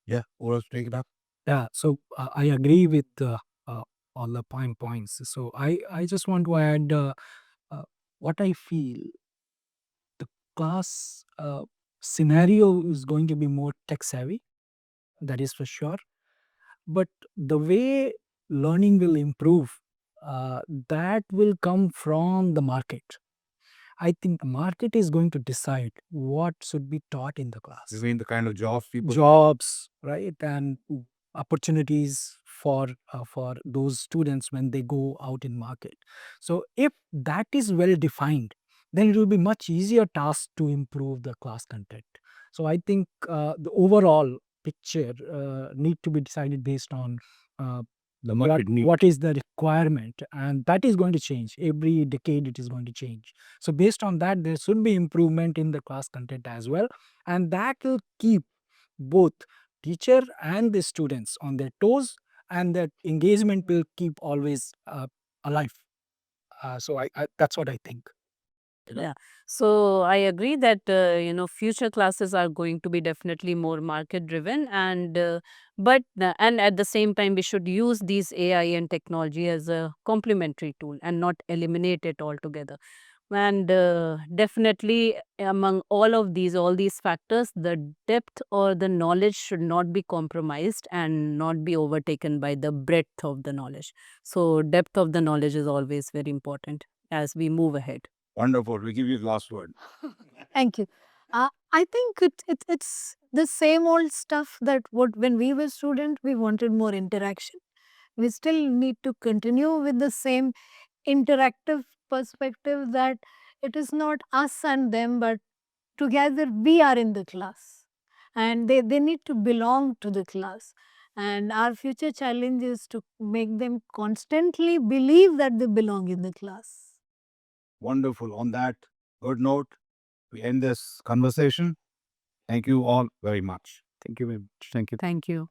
Yeah, or take it up. Yeah, so I agree with all the points. So I just want to add what I feel. The class scenario is going to be more tech savvy, that is for sure. But the way learning will improve, that will come from the market. I think the market is going to decide what should be taught in the class. You mean the kind of jobs people Jobs, right, and opportunities for those students when they go out in market. So if that is well defined, then it will be much easier task to improve the class content. So I think the overall picture need to be decided based on The market need. what is the requirement, and that is going to change every decade. It is going to change. So based on that, there should be improvement in the class content as well, and that will keep both teacher and the students on their toes, and that engagement will keep always alive. So I that's what I think. Yeah. So I agree that future classes are going to be definitely more market driven, and and at the same time we should use these AI and technology as a complementary tool and not eliminate it altogether. And definitely among all these factors, the depth or the knowledge should not be compromised and not be overtaken by the breadth of the knowledge. So depth of the knowledge is always very important as we move ahead. wonderful. We give you the last word. Thank you. I think it's the same old stuff that what when we were student we wanted more interaction. We still need to continue with the same interactive perspective that it is not us and them, but together we are in the class, and they need to belong to the class. And our future challenge is to make them constantly believe that they belong in the class. Wonderful. On that good note, we end this conversation. Thank you all very much. Thank you very much. Thank you. Thank you.